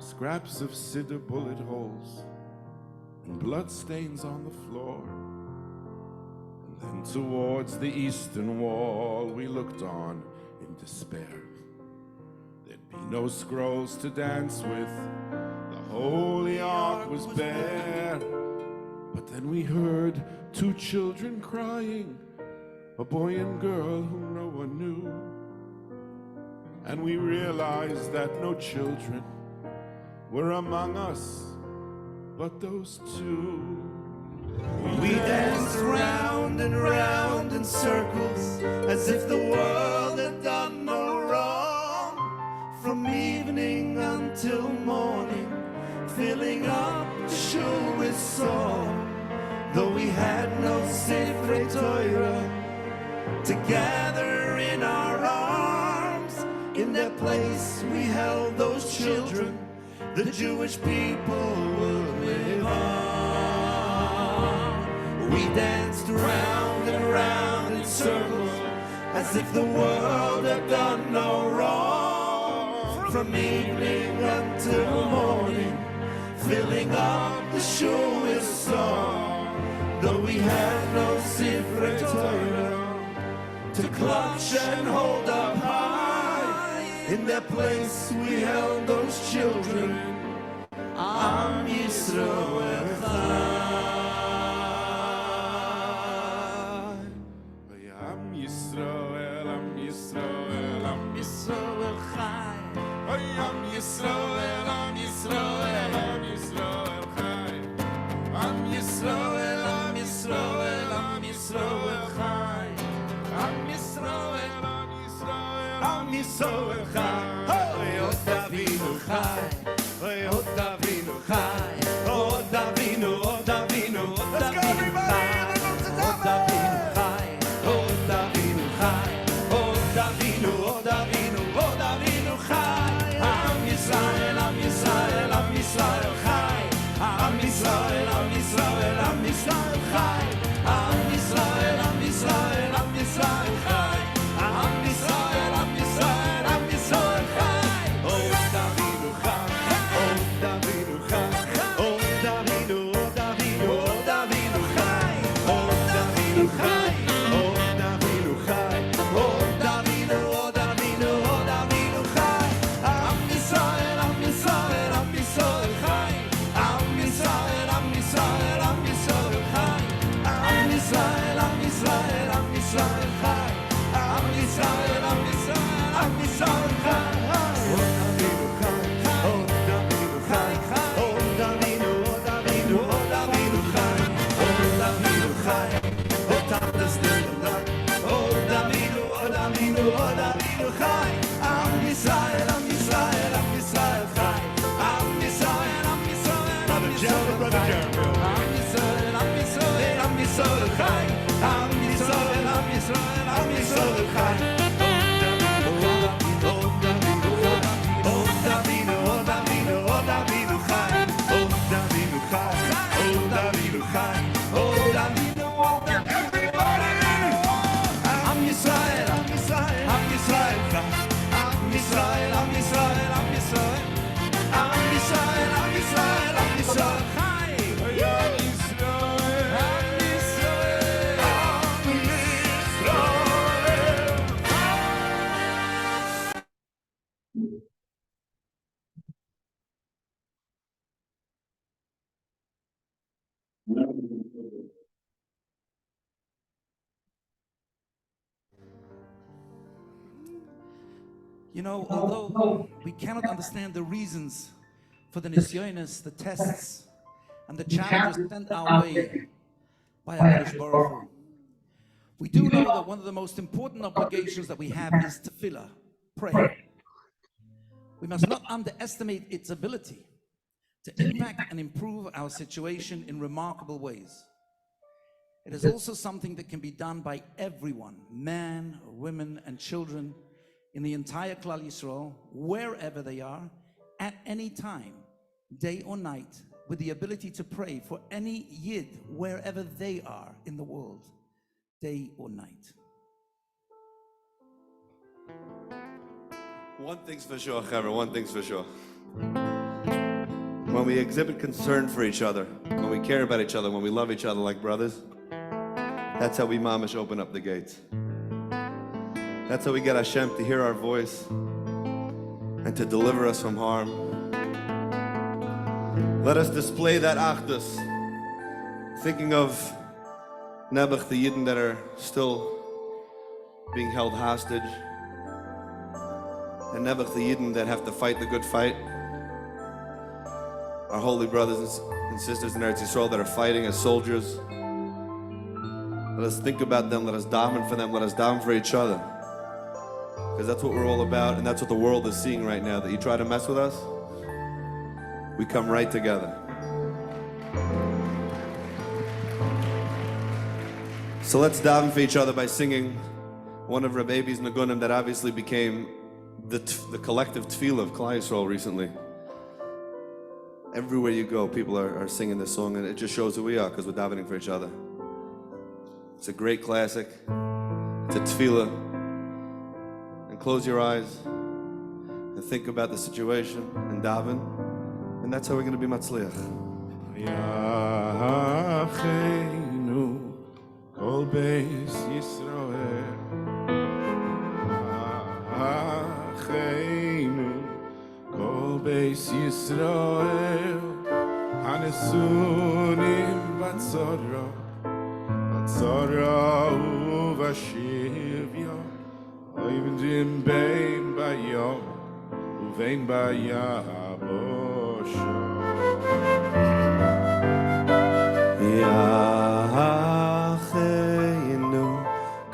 Scraps of cedar bullet holes and blood stains on the floor. And then towards the eastern wall we looked on in despair. There'd be no scrolls to dance with, the holy ark was bare. But then we heard two children crying, a boy and girl whom no one knew. And we realized that no children were among us, but those two. We danced round and round in circles, as if the world had done no wrong. From evening until morning, filling up the shul with song. Though we had no Sifrei Torah to gather in our arms, in their place we held those children the Jewish people would live on. We danced round and round in circles, as if the world had done no wrong. From evening until morning, filling up the shul with song. Though we had no Sifrei Torah to clutch and hold up high, in their place we held those children. Am Yisroel Chai. Am Yisroel, Am Yisroel, Am Yisroel Chai. Am Yisroel, Am Yisroel, Am Yisroel Chai. Am Yisroel, Am Yisroel, Am Yisroel Chai. Am Yisroel, Am Yisroel, Am Yisroel Chai. Od Avinu Chai. Od Avinu Chai. Od Avinu, Od Avinu, Od Avinu Chai. Od Avinu Chai. Od Avinu Chai. Od Avinu, Od Avinu, Od Avinu Chai. Am Yisrael, Am Yisrael, Am Yisrael Chai. Am Yisrael, Am Yisrael, Am Yisrael Chai. Am Yisrael, Am Yisrael, Am Yisrael Chai. Am Yisrael, Am Yisrael, Am Yisrael Chai. Od Avinu Chai. Yisrael chai, Am Yisrael, Am Yisrael, Am Yisrael chai. Oh Davinu chai, oh Davinu chai, oh Davinu, oh Davinu, oh Davinu chai, oh Davinu chai, oh Tatas Nilai, oh Davinu, oh Davinu, oh Davinu chai. Am Yisrael, Am Yisrael, Am Yisrael chai, Am Yisrael, Am Yisrael, Am Yisrael, Brother Jeremy. Am Yisrael, Am Yisrael, Am Yisrael chai, Am Yisrael, Am Yisrael, Am Yisrael chai. You know, although we cannot understand the reasons for the nisyonos, the tests, and the challenges sent our way by HaKadosh Baruch Hu, we do know that one of the most important obligations that we have is tefillah, pray. We must not underestimate its ability to impact and improve our situation in remarkable ways. It is also something that can be done by everyone, men, women, and children in the entire Klall Yisroel, wherever they are, at any time, day or night, with the ability to pray for any Yid, wherever they are in the world, day or night. One thing's for sure, Chaver, one thing's for sure. When we exhibit concern for each other, when we care about each other, when we love each other like brothers, that's how we mamish open up the gates. That's how we get Hashem to hear our voice and to deliver us from harm. Let us display that achdus, thinking of Nebuch, the Yidden that are still being held hostage, and Nebuch, the Yidden that have to fight the good fight. Our holy brothers and sisters in Eretz Yisroel that are fighting as soldiers. Let us think about them, let us daven for them, let us daven for each other. Because that's what we're all about, and that's what the world is seeing right now. That you try to mess with us, we come right together. So let's daven for each other by singing one of Reb Abie's Nagunim that obviously became the collective tefillah of Klall Yisroel recently. Everywhere you go, people are singing this song, and it just shows who we are, because we're davening for each other. It's a great classic. It's a tefillah. And close your eyes and think about the situation and daven, and that's how we're going to be matzliach. Yacheinu kol beis Yisroel, Yacheinu kol beis Yisroel, hanesunim batzora uvashivya, oivdim bein bayom uvein bayabosha. Yacheinu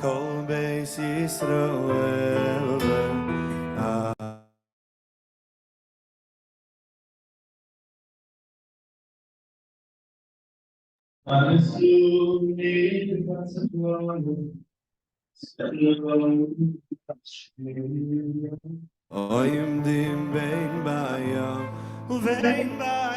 kol beis Yisroel, oivdim bein bayom uvein bayabosha.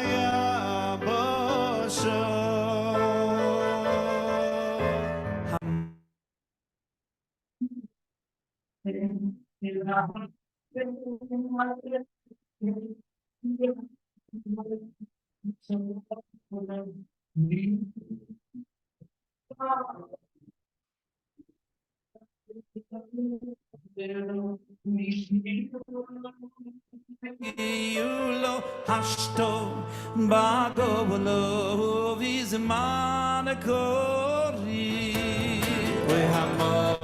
Yulo hashto bagolo vizman kori we hamo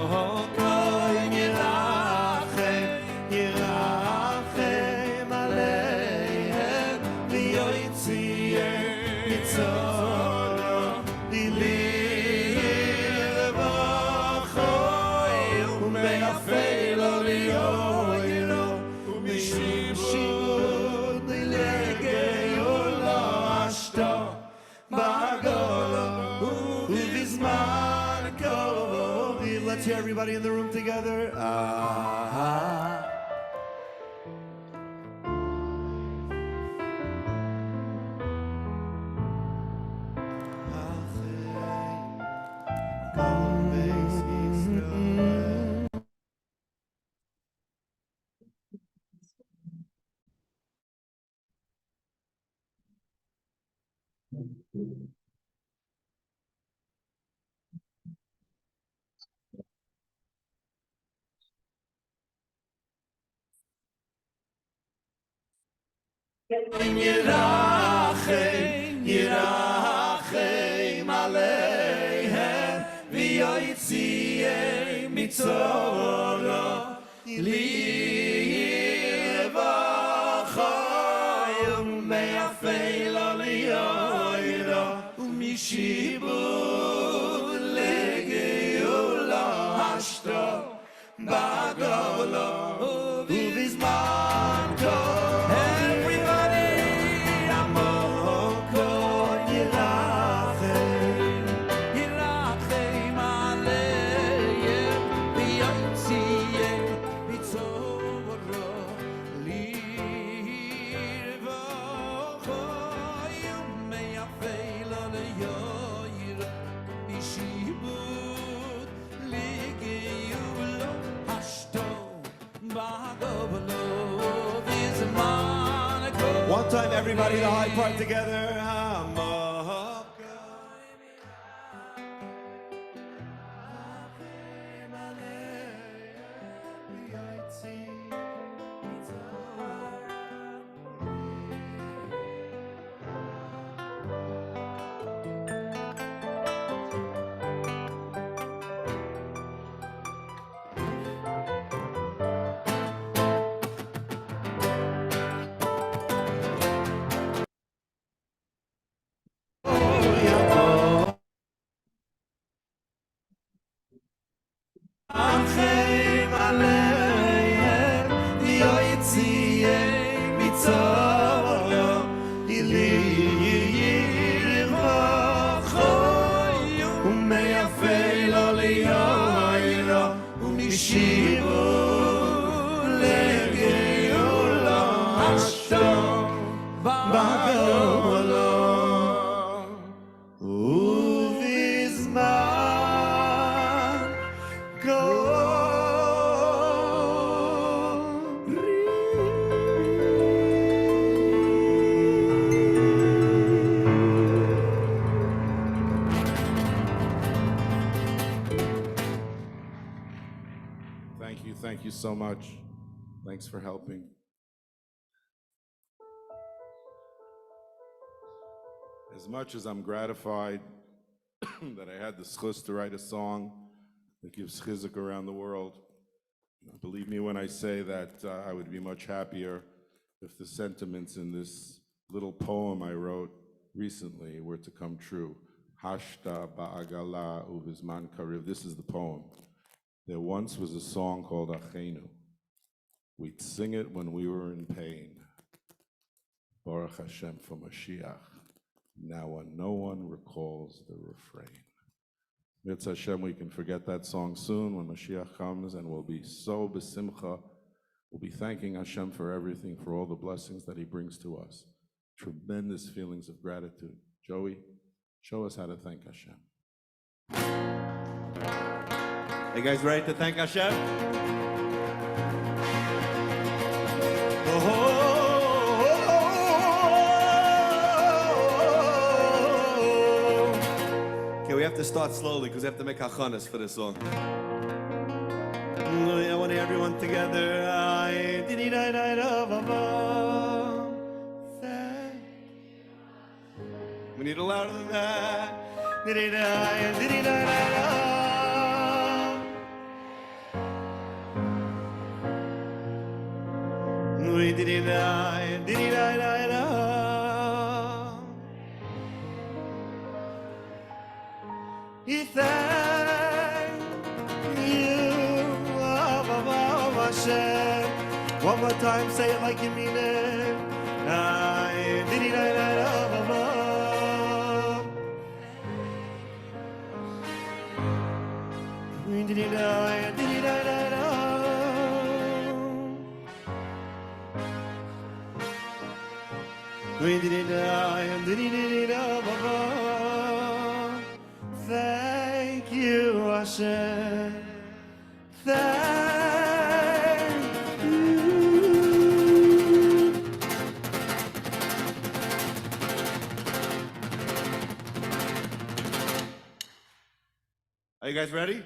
everybody in the room together. Ah. Yirachem aleihem v'yoytzieh mitzoro livachoyim me'afel aliyoyro u'mishibud legeula hashto bagolo u'vizman tov. One time, everybody, the high part together. Thank you so much. Thanks for helping. As much as I'm gratified that I had the schus to write a song that gives chizuk around the world, believe me when I say that I would be much happier if the sentiments in this little poem I wrote recently were to come true. Hashta ba'agala uvizman kariv. This is the poem. There once was a song called Achenu. We'd sing it when we were in pain. Baruch Hashem for Mashiach. Now when no one recalls the refrain. Mirz Hashem, we can forget that song soon when Mashiach comes, and we'll be so besimcha. We'll be thanking Hashem for everything, for all the blessings that He brings to us. Tremendous feelings of gratitude. Joey, show us how to thank Hashem. You guys ready to thank Hashem? Okay, we have to start slowly because we have to make hachanas for this song. I want everyone together. We need it louder than that. He thank you, Hashem. One more time, say it like you mean it. We did it, I did it, I did it. We did it, I did it, Baba. Thank you, Hashem. Thank you. Are you guys ready?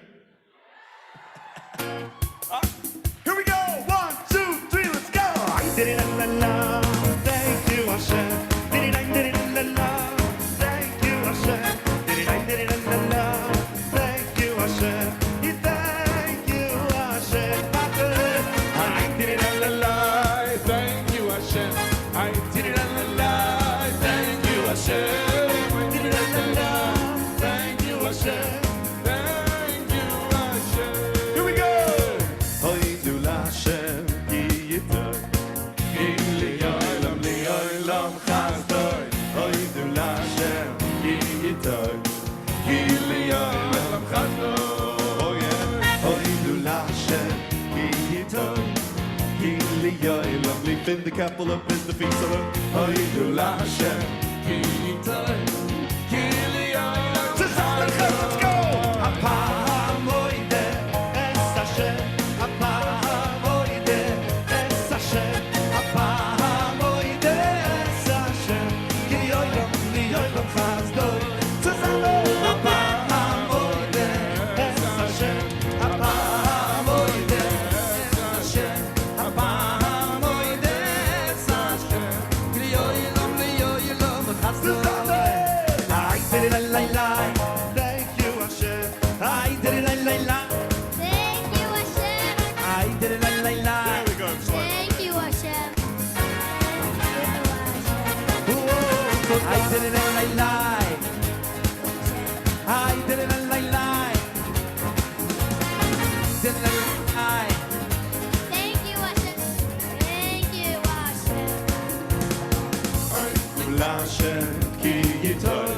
Here we go. 1, 2, 3, let's go. I did it, la la. Thank you, Hashem. Did it, la la. Thank you, Hashem. Did it, la la. Thank you, Hashem. Thank you, Hashem. I did it, la la. Thank you, Hashem. I did it, la la. Thank you, Hashem. I did it, la la. Thank you, Hashem. In the capital of is the feast of it. Hallelujah, Hashem. Let's go. Hapamoide es Hashem. Hapamoide es Hashem. Hapamoide es Hashem. Kiyoyom liyoyom chazdoi. Hapamoide es Hashem. Hapamoide es Hashem. Thank you, Hashem. I did it, la la la. Thank you, Hashem. I did it, la la la. There we go. Thank you, Hashem. I did it, la la la. I did it, la la la. Did it, la la la. Thank you, Hashem. Thank you, Hashem. Lashem ki yitoy.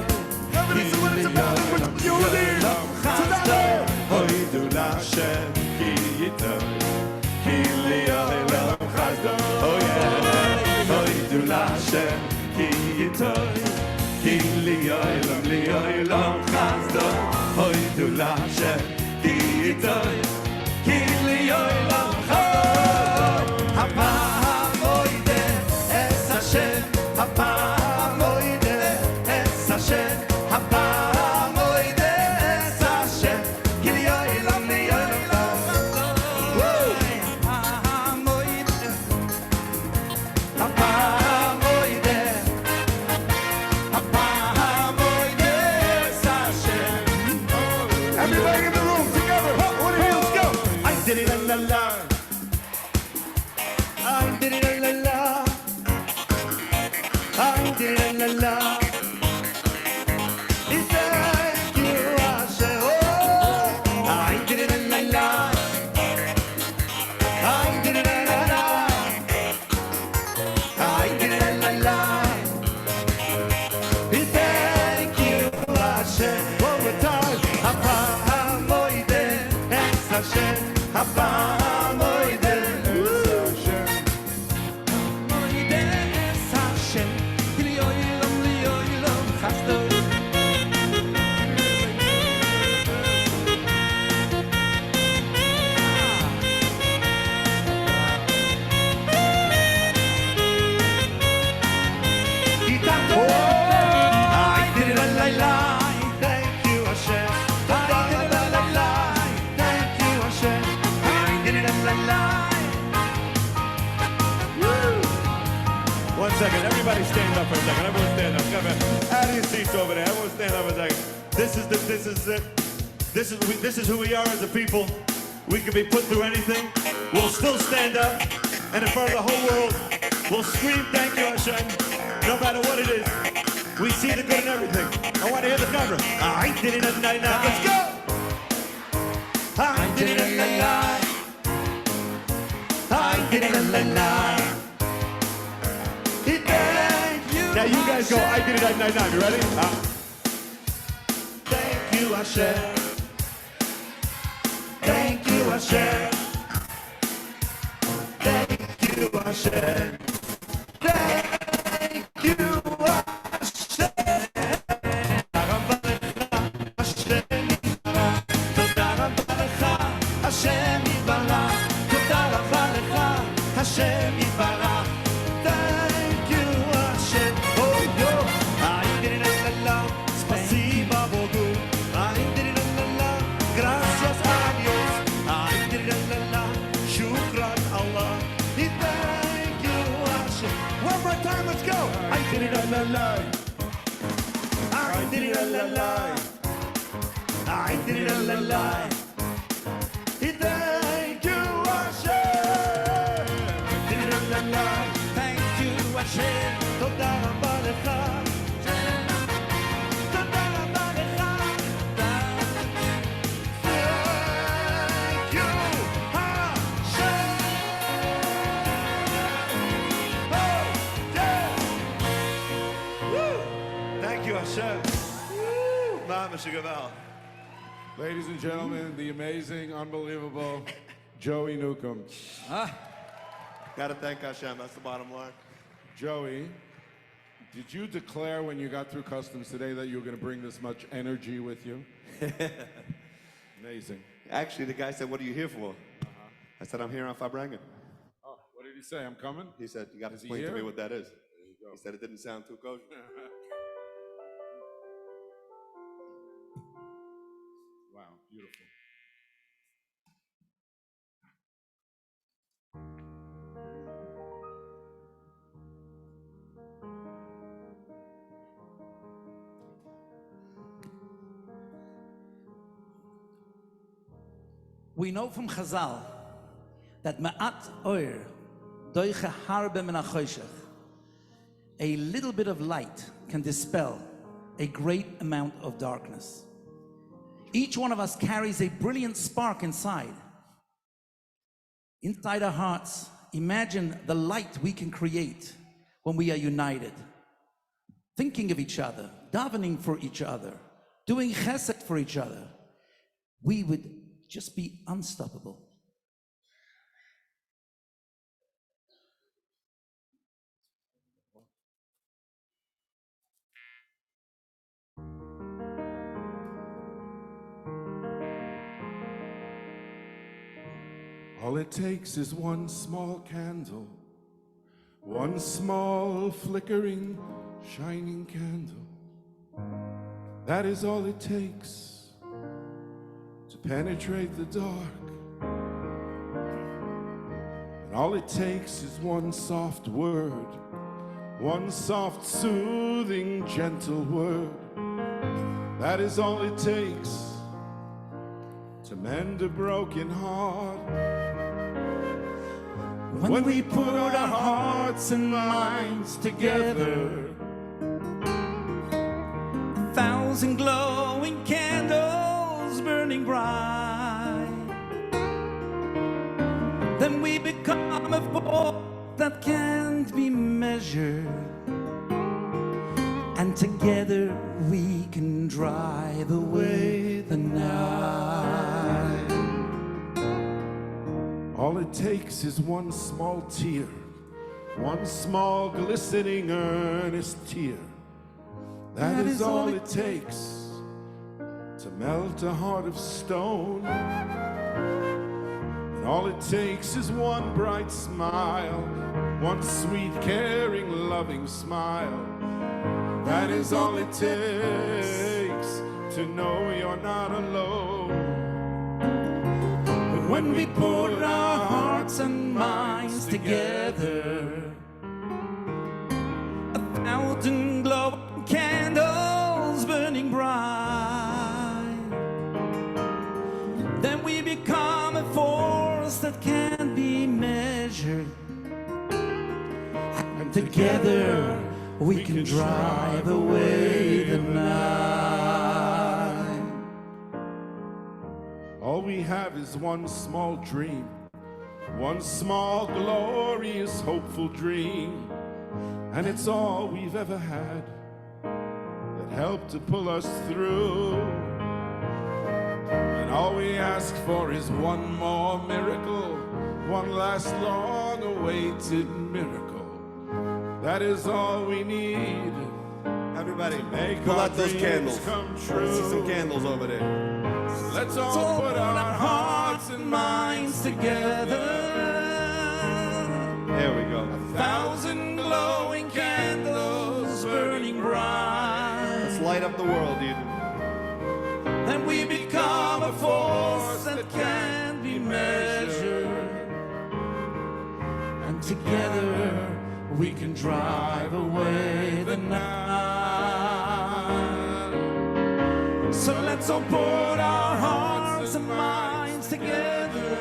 Hoy du Lashem ki yitoy. Ki liyolam chazdo. Oh yeah. Hoy du Lashem ki yitoy. Ki liyolam chazdo. Hoy du Lashem ki yitoy. Ki liyolam chazdo. Hapamoide es Hashem. Hapamoide es Hashem. Hapamoide es Hashem. Kiyolam liyolam. Hapamoide. Hapamoide. Hapamoide es Hashem. Everybody in the room together. Let's go. I did it, la la. I did it, la la. I did it, la la. Thank you, Hashem. Oh, I did it, la la. I did it, la la. I did it, la la. Thank you, Hashem. One more time. Hapamoide es Hashem. Hapamoide es Hashem. Hapamoide es Hashem. Kiyolam liyolam chazdo. I did it, la la la. Thank you, Hashem. I did it, la la la. Thank you, Hashem. I did it, la la la. Woo! 1 second, everybody stand up for a second. Everyone stand up. Come on. Out of your seats over there. Everyone stand up for a second. This is who we are as a people. We can be put through anything. We'll still stand up, and in front of the whole world, we'll scream, thank you, Hashem, no matter what it is. We see the good in everything. I want to hear the cover. I did it, la la la. Let's go. I did it, la la la. I did it, la la la. Now you guys go, I did it at 99. You ready? Thank you, Hashem. Hashem. Thank you, Hashem. Thank you, Hashem. תודה רבה לך, השם יתברך. תודה רבה לך, השם יתברך. Thank you, Hashem. Oh, yo. Ay, la, spasiba, Bogu. Ay, la, gracias a Dios. Ay, la, shukran Allah. Thank you, Hashem. One more time, let's go. Ay, la. Ay, la. I did it a lie. Thank you, Hashem. Did it a lie. Thank you, Hashem. Toda rabba lecha. Toda rabba lecha. Thank you, Hashem. Oh, yeah. Woo. Thank you, Hashem. Mama Shagaval. Ladies and gentlemen, the amazing, unbelievable Joey Newcomb. Gotta thank Hashem, that's the bottom line. Joey, did you declare when you got through customs today that you were going to bring this much energy with you? Amazing. Actually, the guy said, what are you here for? I said, I'm here on Farbrengen. Oh, what did he say? I'm coming? He said, you gotta Is he explain to me here? what that is. There you go. He said it didn't sound too kosher. Wow, beautiful. We know from Chazal that ma'at oir doiche harbe min hachoshech. A little bit of light can dispel a great amount of darkness. Each one of us carries a brilliant spark inside. Inside our hearts, imagine the light we can create when we are united. Thinking of each other, davening for each other, doing chesed for each other. We would just be unstoppable. All it takes is one small candle, one small flickering, shining candle. That is all it takes to penetrate the dark. And all it takes is one soft word, one soft, soothing, gentle word. That is all it takes to mend a broken heart. When we put our hearts and minds together, 1,000 glowing candles burning bright, then we become a force that can't be measured, and together we can drive away the night. all it takes is one small tear, one small glistening earnest tear. That is all it takes to melt a heart of stone. And all it takes is one bright smile, one sweet, caring, loving smile. That is all it takes to know you're not alone. But when we put our hearts and minds together, 1,000 glowing candles burning bright, then we become a force that can't be measured, and together we can drive away the night. all we have is one small dream, one small, glorious, hopeful dream. And it's all we've ever had that helped to pull us through. And All we ask for is one more miracle, one last long-awaited miracle. That is all we need. Everybody, Make pull our out those dreams candles. come See true. some candles over there. Let's all put our hearts and minds together. There we go. 1,000 glowing candles burning bright. Let's light up the world, Eden. And we become a force that can be measured. And together we can drive away the night. So let's all put our hearts and minds together.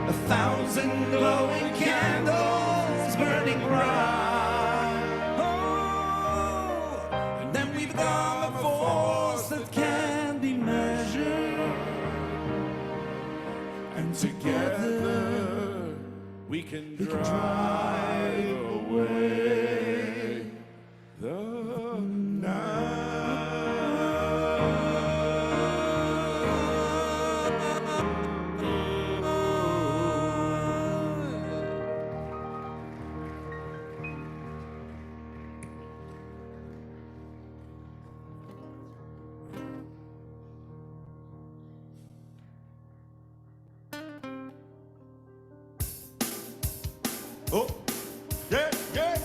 1,000 glowing candles burning bright. Oh, and then we become a force that can be measured. And together we can drive away the night. Oh, yeah, yeah,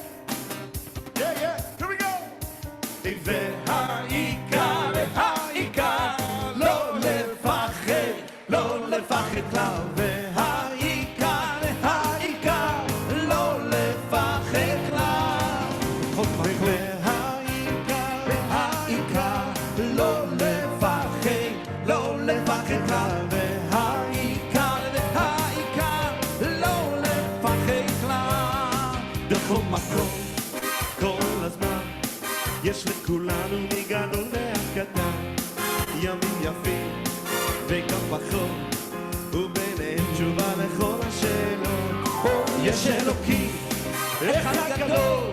yeah, yeah, here we go. והעיקר, והעיקר, לא לפחד, לא לפחד כלל. והעיקר, והעיקר, לא לפחד כלל. והעיקר, והעיקר, לא לפחד, לא לפחד כלל. והעיקר, והעיקר, לא לפחד כלל. בכל מקום, כל הזמן, יש לכולנו מגדול ועד קטן, ימים יפים וגם פחות, וביניהם תשובה לכל השאלות. יש אלוקים אחד גדול,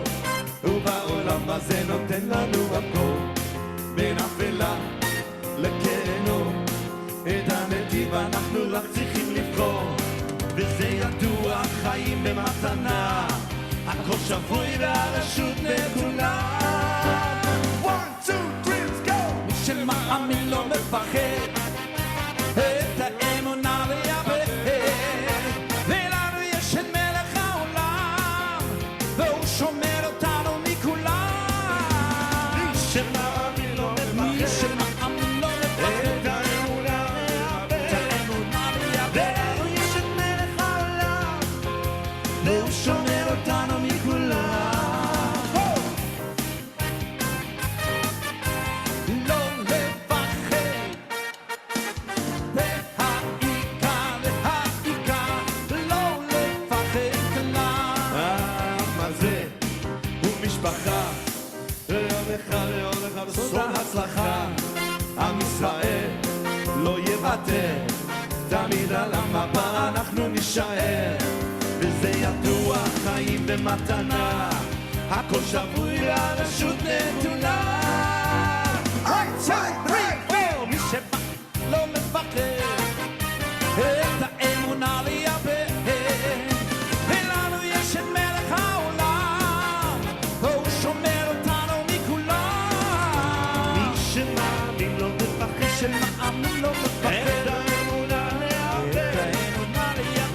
ובעולם הזה נותן לנו הכל, בין אפלה לכנו, את הנתיב אנחנו רק צריכים לבחור, וזה ידוע, חיים במתנה, הכל שבוי והרשות נתונה. שמאמין לא מפחד, את האמונה לייבא, ולנו יש את מלך העולם, והוא שומר אותנו מכולם. מי שמאמין לא מפחד, את האמונה לייבא, ולנו יש את מלך העולם, והוא שומר אותנו מכולם. עם ישראל לא יוותר, תמיד על המפה אנחנו נשאר, וזה ידוע, חיים במתנה, הכל שבוי והרשות נתונה. 1, 2, 3, 4. מי שבא לא מפחד, את האמונה לייבא, ולנו יש את מלך העולם, והוא שומר אותנו מכולם. מי שמאמין לא מפחד, שמאמין לא מפחד, את האמונה לייבא,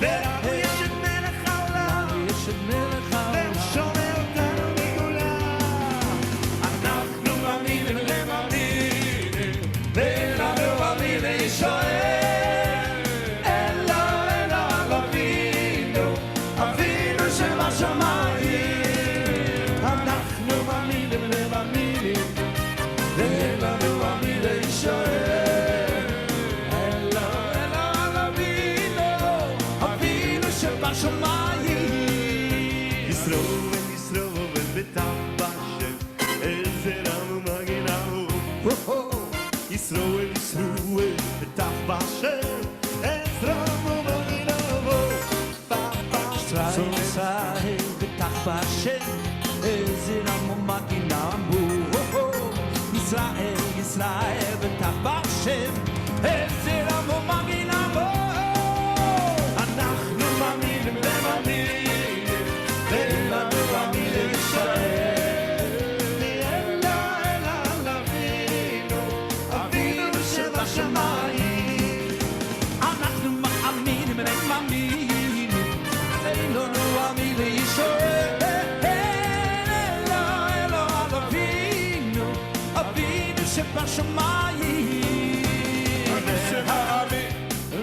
ולנו יש את מלך העולם, והוא שומר אותנו מכולם. אנחנו מאמינים למאמינים, ולנו אבינו ישראל, אלוהינו אבינו שבשמיים. אנחנו מאמינים למאמינים, ולנו אבינו ישראל, אלוהינו אבינו שבשמיים. ישרואל ישרואל בטח בשם, עזרנו מגננו. ישרואל ישרואל בטח בשם, עזרנו מגננו. ישראל בטח בשם, עזרנו מגננו. ישראל בטח בשם, מאמינים אין מאמינים אין לנו אמילי ישראל אלו אבינו אבינו שבשמיים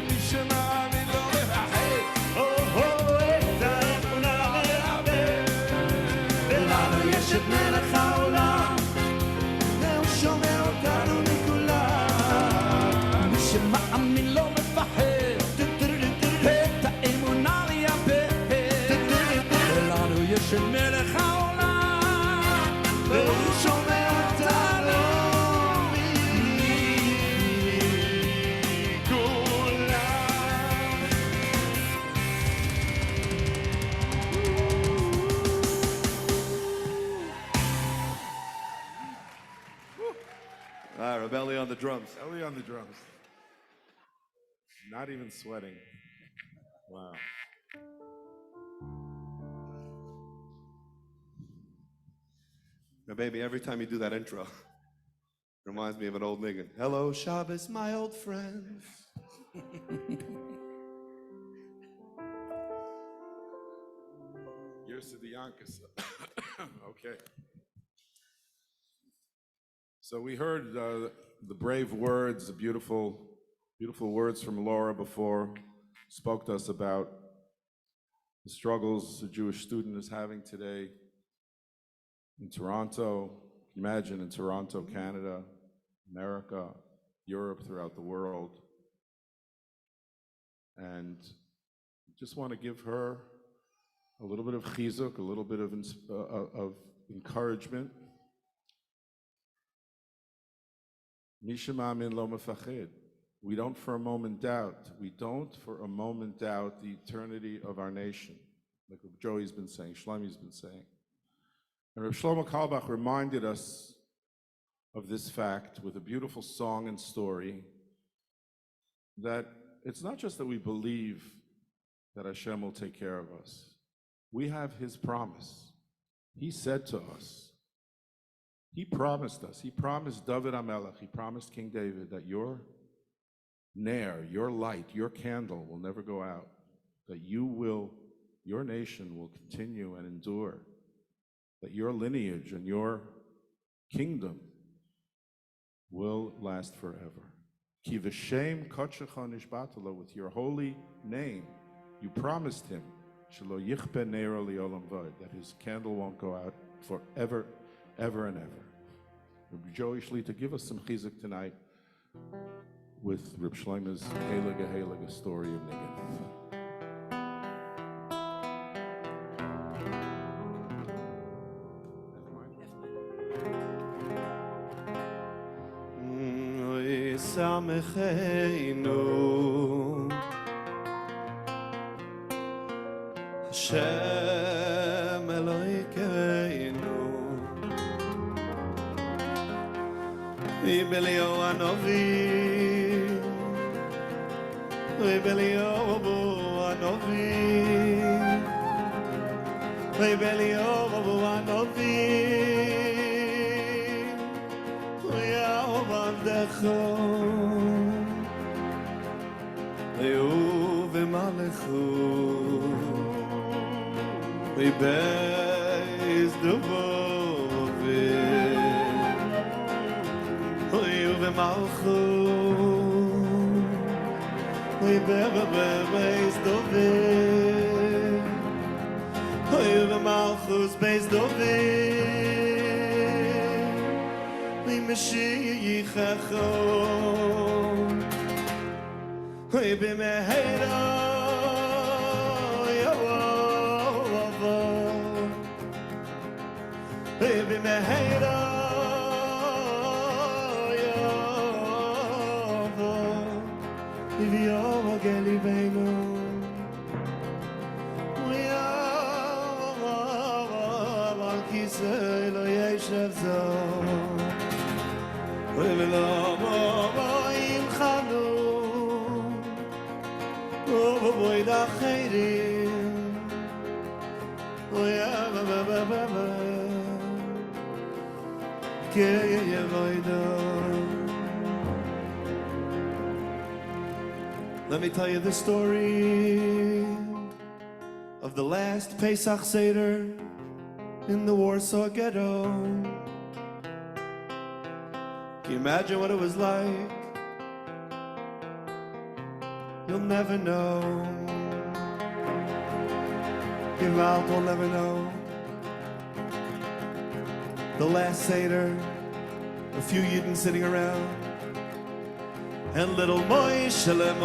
מי שמאמין לא מפחד את האמונה מאבד ולנו יש את מלך העולם והוא שומע אותנו מכולם מי שמאמין לא מפחד את האמונה לייבד ולנו יש את מלך העולם והוא שומע אותנו All right, Rebelli on the drums. Eli on the drums. Not even sweating. Wow. Now, baby, every time you do that intro, reminds me of an old nigga. Hello, Shabbos, my old friends. Years to the Yonkers. Okay. So we heard the brave words, the beautiful words from Laura before, spoke to us about the struggles a Jewish student is having today in Toronto. Imagine in Toronto, Canada, America, Europe, throughout the world. And just want to give her a little bit of chizuk, a little bit of encouragement. Misha ma'amin lo mefached. We don't for a moment doubt. We don't for a moment doubt the eternity of our nation, like Joey's been saying, Shlomo's been saying. And Rav Shlomo Carlebach reminded us of this fact with a beautiful song and story, that it's not just that we believe that Hashem will take care of us. We have His promise. He said to us, He promised us, He promised David HaMelech, He promised King David that your ner, your light, your candle will never go out, that your nation will continue and endure, that your lineage and your kingdom will last forever. Ki v'shem kodshecha nishbatalo, with your holy name, you promised him, shelo yichpe neiro liolam vod, that his candle won't go out forever, ever and ever. Rabbi Joey Shlita, give us some chizuk tonight with Reb Shlomo's heilige story of Niggin. Samecheinu Hashem Elokeinu Ibelio Anovi Ibelio Anovi Ibelio Anovi Yavdecho Malechu we beis dovovim oyu v'malchu we beis dovim oyu v'malchus beis dovim we meshiyichacho we b'meheira Baby, me hate if you're geli beinu, we are kisei lo yeshev zo, we lo im chanu, boy da chayrim, we are Let me tell you the story of the last Pesach Seder in the Warsaw Ghetto. Can you imagine what it was like? You'll never know. Gewalt will never know. The last Seder, a few Yidden sitting around, and little Moishele,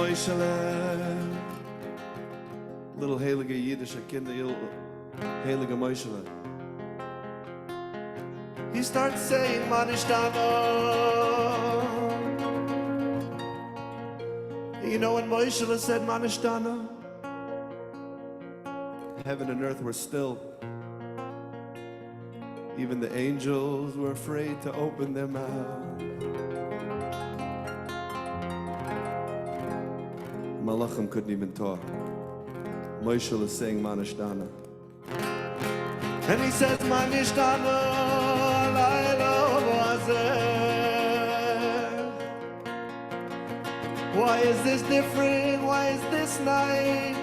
little heilige Yiddische Kinder, heilige Moishele. He starts saying, Manishtano. You know when Moishele said Manishtano? Heaven and earth were still. Even the angels were afraid to open their mouths. Malachim couldn't even talk. Moishel is saying Manishtana. And he says Manishtana Laila Wazeh. Why is this different? Why is this night?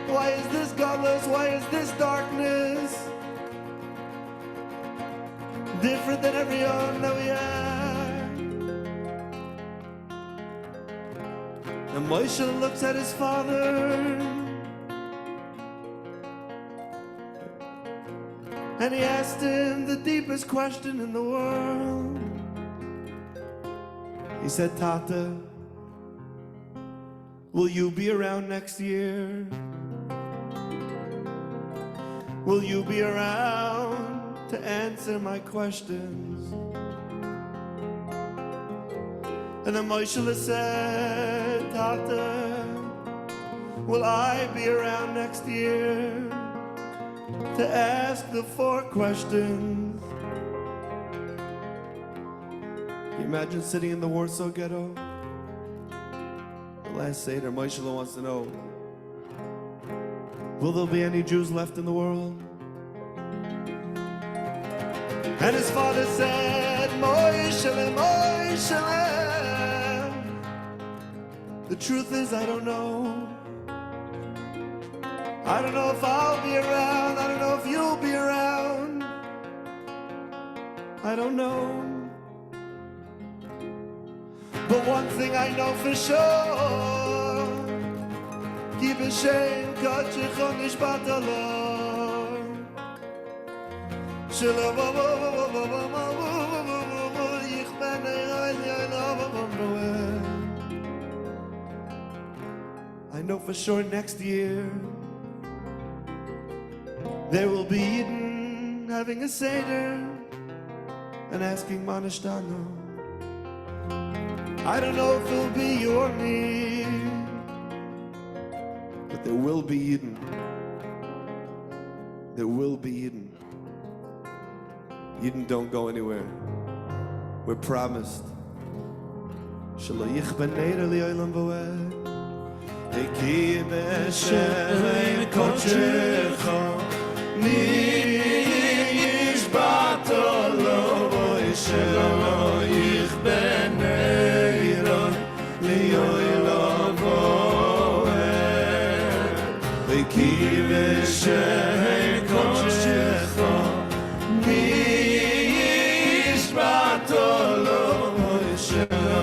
Why is this godless? Why is this darkness? Different than every other we had. And Moshe looks at his father and he asked him the deepest question in the world. He said, Tata, will you be around next year? Will you be around to answer my questions? And then Moshe said, Tata, will I be around next year to ask the 4 questions? Can you imagine sitting in the Warsaw Ghetto? The last Seder, Moshe wants to know, will there be any Jews left in the world? And his father said, Moishele, Moishele. The truth is, I don't know. I don't know if I'll be around. I don't know if you'll be around. I don't know. But one thing I know for sure, Ki b'shem kadshecho nishbat alon. Shelo bo bo bo bo bo bo bo bo ich ben I know for sure next year there will be Yidden having a Seder and asking Manishtano. I don't know if it'll be you or me, but there will be Yidden. There will be Yidden. Yidden don't go anywhere. We're promised. Shelo yichbanei li'olam v'ed. Eki b'shem kodshecha nishbat olov shelo yichbanei li'olam v'ed. Eki b'shem kodshecha nishbat olov shelo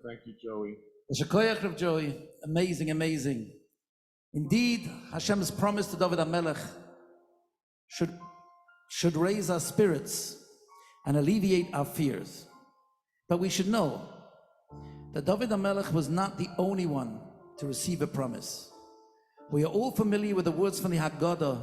Thank you, Joey. Shaagrei Shomayim, Joey. Amazing, amazing. Indeed, Hashem's promise to David HaMelech should raise our spirits and alleviate our fears. But we should know that David HaMelech was not the only one to receive a promise. We are all familiar with the words from the Haggadah,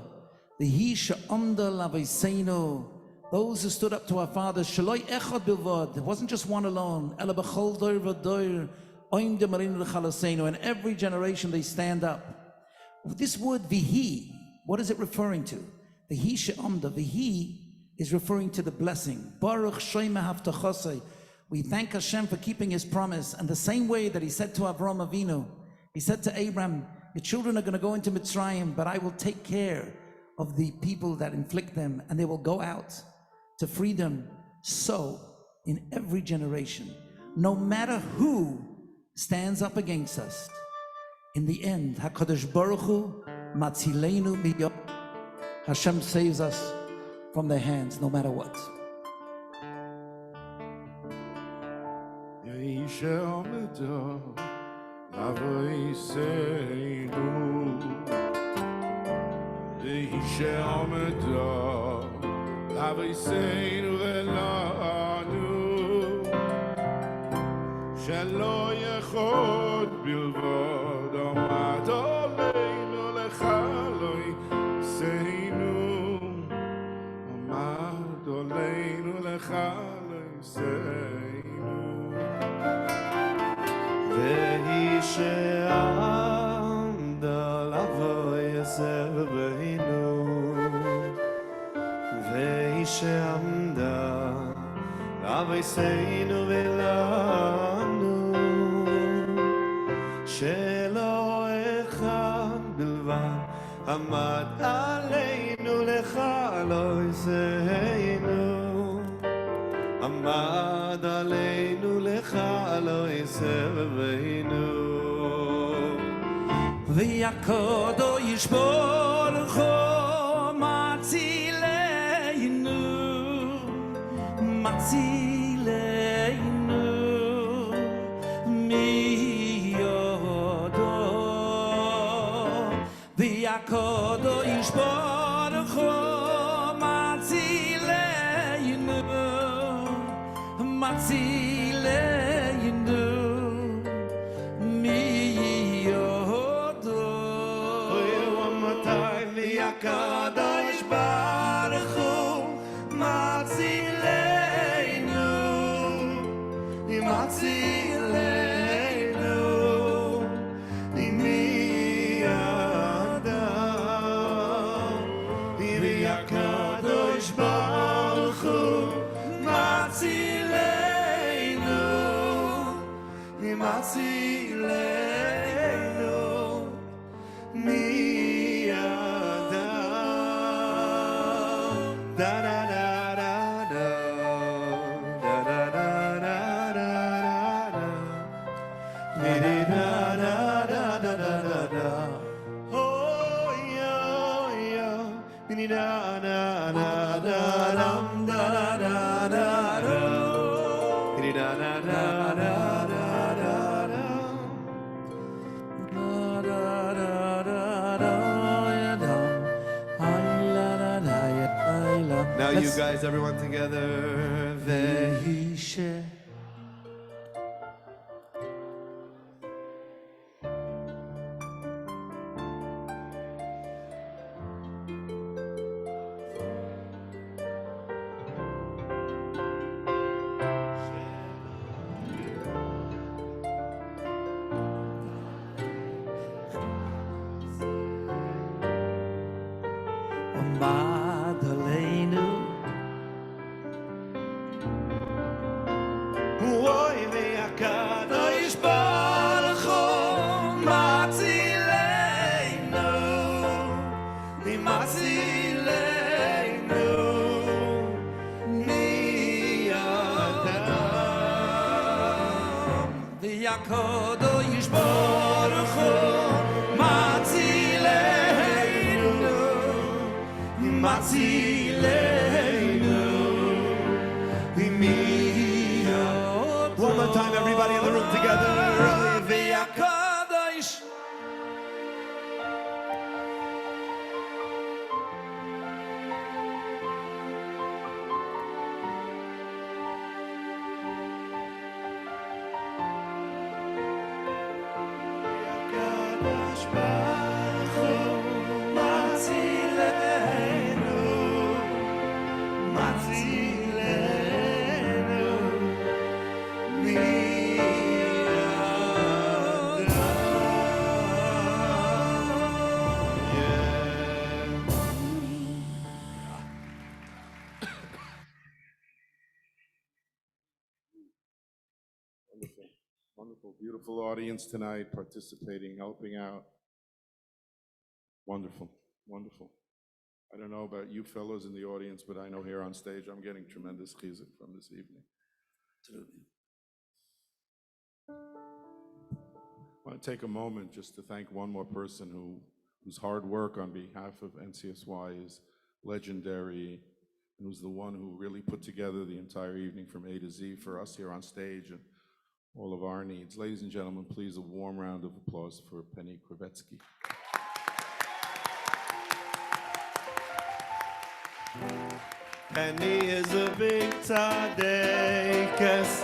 the Hi she'amda l'avoseinu, those who stood up to our fathers, Shaloi echad bilvad, it wasn't just one alone, Ela b'chol doir v'doir, oim demarinu l'chalaseinu, in every generation they stand up. This word vihi, what is it referring to? The Hi she'amda, vihi is referring to the blessing. Baruch shoyme haftachosei. We thank Hashem for keeping his promise. And the same way that he said to Avraham Avinu, he said to Abraham, your children are going to go into Mitzrayim, but I will take care of the people that inflict them, and they will go out to freedom. So, in every generation, no matter who stands up against us, in the end, HaKadosh Baruch Hu matzileinu miyod. Hashem saves us from their hands, no matter what. שלא יכול בלבד עמד עלינו לך לא יעשינו עמד עלינו לך לא יעשינו והיא שעמדה לבוא יסר בינו והיא שעמדה לבוא ולנו שלא אחד בלבד עמד עלינו לך לא יעשינו עמד עלינו לך לא יסרבנו והקדוש ברוך הוא מצילנו מיודו והקדוש ברוך הוא מצילנו מיודו ומתי והקדוש ברוך הוא מצילנו מיודו והקדוש ברוך הוא מצילנו מידם דה דה דה דה דה דה דה דה דה דה דה דה דה דה אוי אוי אוי דה דה דה דה דה דה דה Now you guys, everyone together. Vehishe. Madalenu. Oy ve'akadosh baruch hu matzilenu miyadam ve'akadosh baruch hu matzilenu One more time, everybody in the room together. Wonderful, beautiful audience tonight, participating, helping out. Wonderful, wonderful. I don't know about you fellows in the audience, but I know here on stage I'm getting tremendous chizuk from this evening. I want to take a moment just to thank one more person whose hard work on behalf of NCSY is legendary, and who's the one who really put together the entire evening from A to Z for us here on stage and all of our needs. Ladies and gentlemen, please a warm round of applause for Penny Kravetsky. Penny is a big tzaddikus.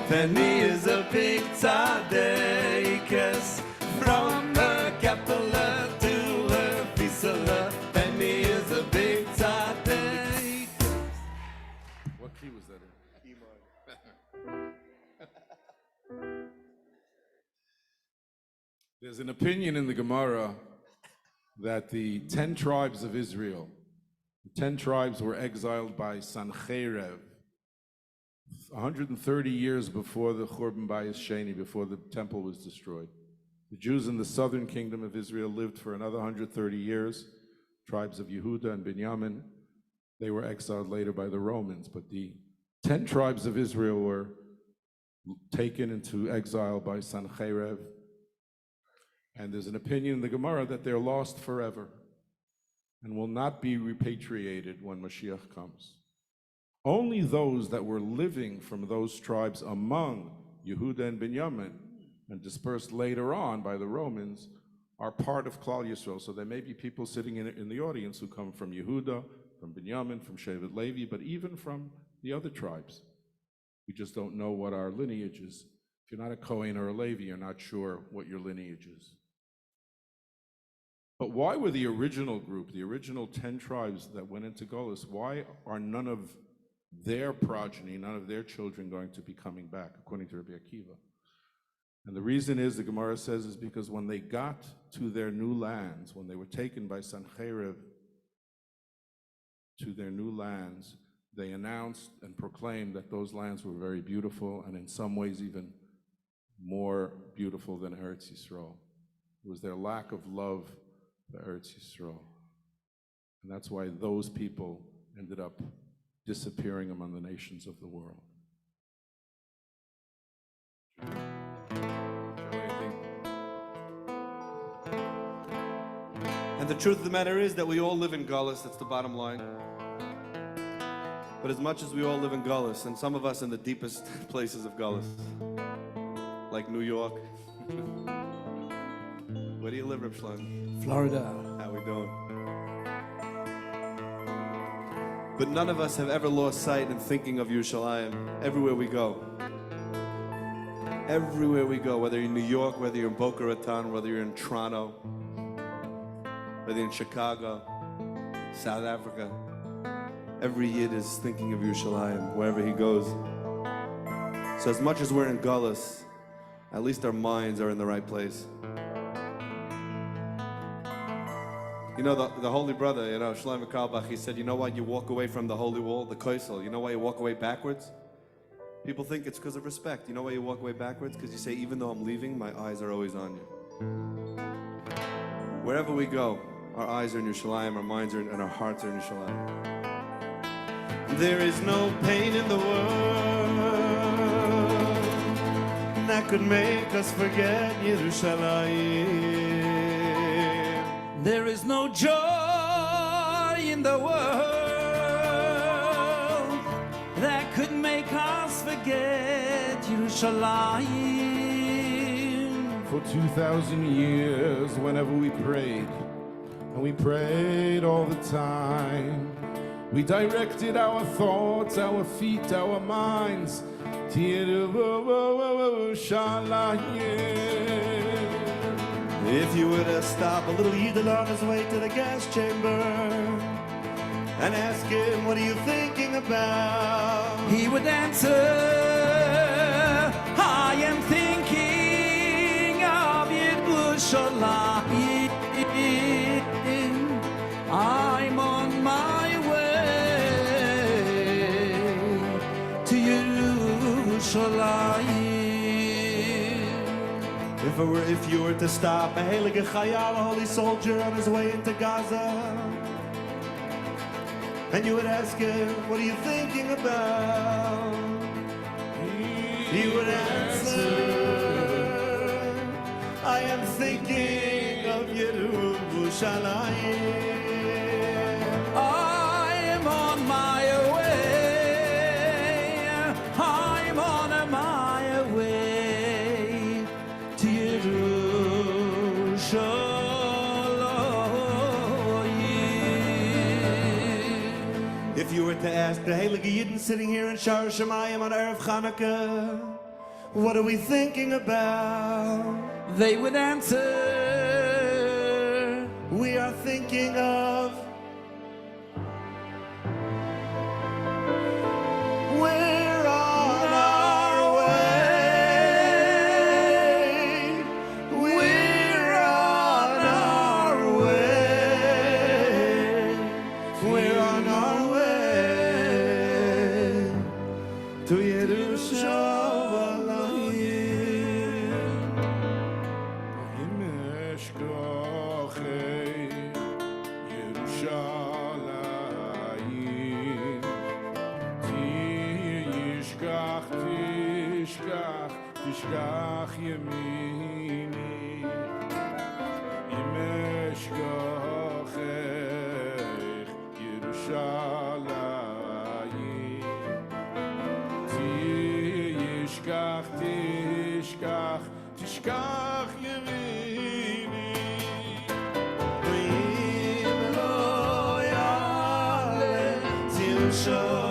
Penny is a big tzaddikus. From her Kapella to her Fisala, Penny is a big tzaddikus. What key was that in? There's an opinion in the Gemara that the 10 tribes of Israel, the 10 tribes were exiled by Sancheirav 130 years before the Churban Bayis Sheni, before the temple was destroyed. The Jews in the southern kingdom of Israel lived for another 130 years. Tribes of Yehuda and Binyamin, they were exiled later by the Romans, but the 10 tribes of Israel were taken into exile by Sancheirav. And there's an opinion in the Gemara that they're lost forever and will not be repatriated when Mashiach comes. Only those that were living from those tribes among Yehuda and Binyamin and dispersed later on by the Romans are part of Klall Yisroel. So there may be people sitting in the audience who come from Yehuda, from Binyamin, from Shevet Levi, but even from the other tribes. We just don't know what our lineage is. If you're not a Kohen or a Levi, you're not sure what your lineage is. But why were the original group, the original 10 tribes that went into Golus, why are none of their progeny, none of their children going to be coming back, according to Rabbi Akiva? And the reason is, the Gemara says, is because when they got to their new lands, when they were taken by Sancheirav to their new lands, they announced and proclaimed that those lands were very beautiful and in some ways even more beautiful than Eretz Yisroel. It was their lack of love for Eretz Yisroel. And that's why those people ended up disappearing among the nations of the world. And the truth of the matter is that we all live in Galus, that's the bottom line. But as much as we all live in Galus, and some of us in the deepest places of Galus, like New York. Where do you live, Reb Shlomo? Florida. How we doing? But none of us have ever lost sight in thinking of Yerushalayim everywhere we go. Everywhere we go, whether you're in New York, whether you're in Boca Raton, whether you're in Toronto, whether you're in Chicago, South Africa, every Yid is thinking of Yerushalayim wherever he goes. So as much as we're in Galus, at least our minds are in the right place. You know, the holy brother, Shlomo Carlebach, he said, you know why you walk away from the holy wall, the Koisel? You know why you walk away backwards? People think it's because of respect. You know why you walk away backwards? Because you say, even though I'm leaving, my eyes are always on you. Wherever we go, our eyes are in Yerushalayim, our minds are in, and our hearts are in Yerushalayim. There is no pain in the world that could make us forget Yerushalayim. There is no joy in the world that could make us forget Yerushalayim. For 2,000 years, whenever we prayed, and we prayed all the time, we directed our thoughts, our feet, our minds to Yerushalayim. If you were to stop a little Yidel on his way to the gas chamber and ask him, what are you thinking about? He would answer, I am thinking of Yerushalayim. I'm on my way to Yerushalayim. If you were to stop a heilige chayal, a holy soldier on his way into Gaza, and you would ask him, what are you thinking about? He would answer, I am thinking of Yerushalayim. I am on my way. I'm on my way to Yerushalayim. If you were to ask the heilige Yidden sitting here in Shaagrei Shomayim on Erev Chanukah, what are we thinking about? They would answer, we are thinking of we're on our way. We're on our way. We're on our way to Yerushalayim. תשכח ימיני אם אשכחך ירושלים תשכח ימיני ואם לא יעלה ציון שלוים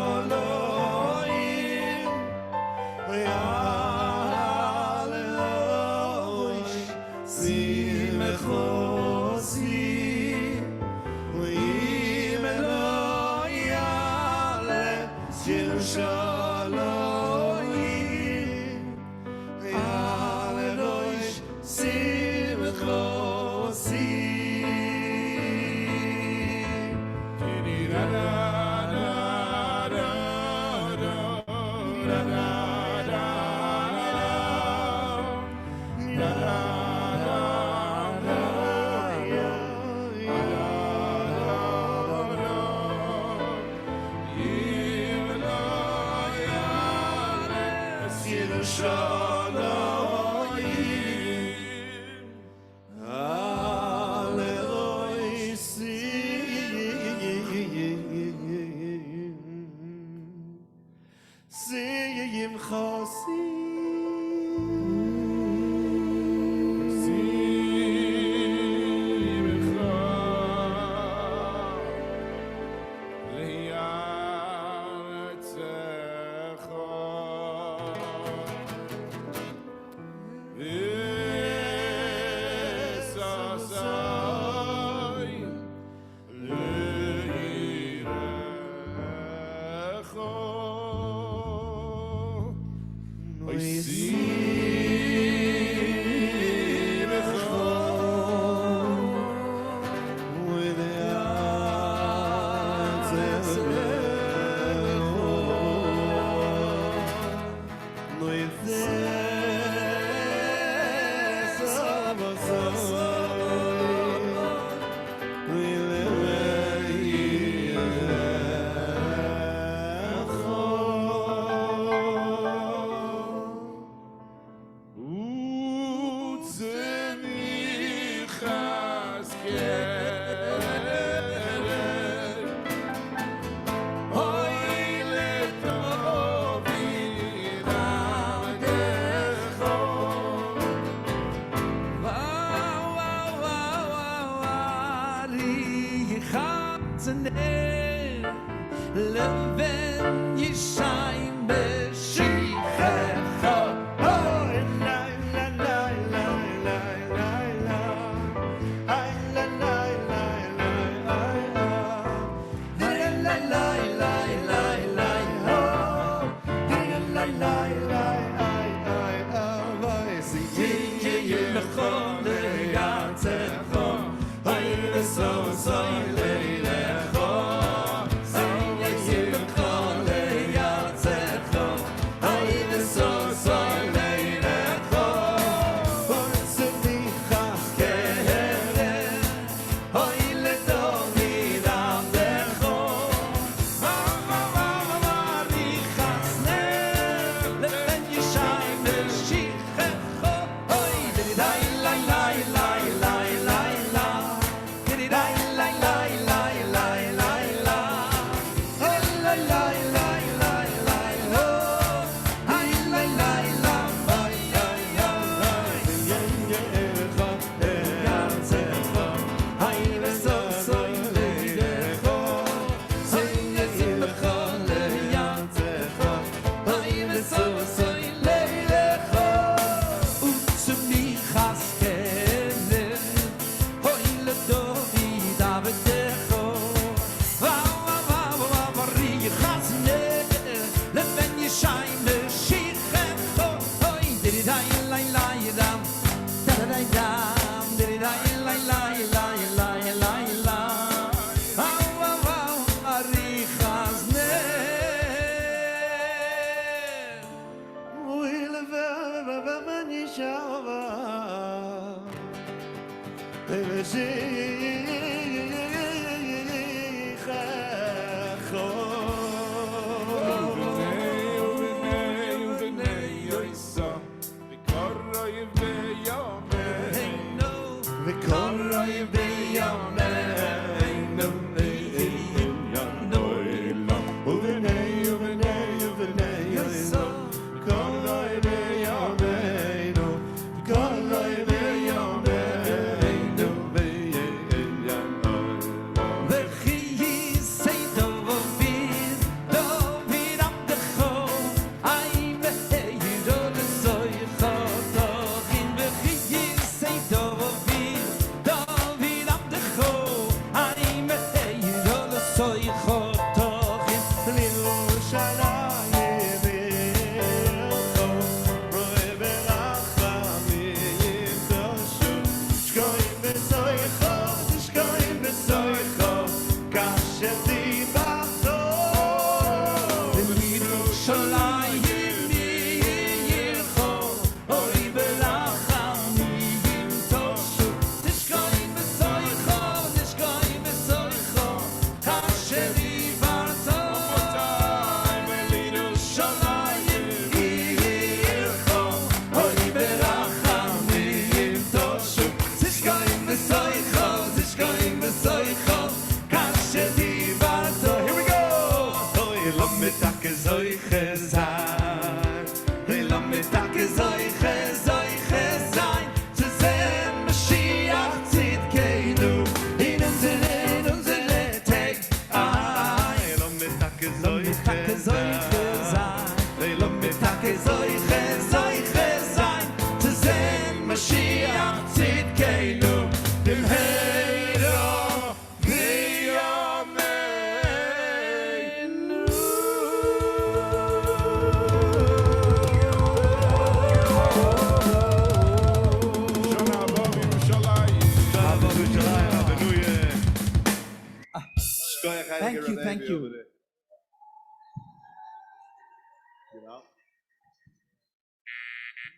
Thank you, thank you.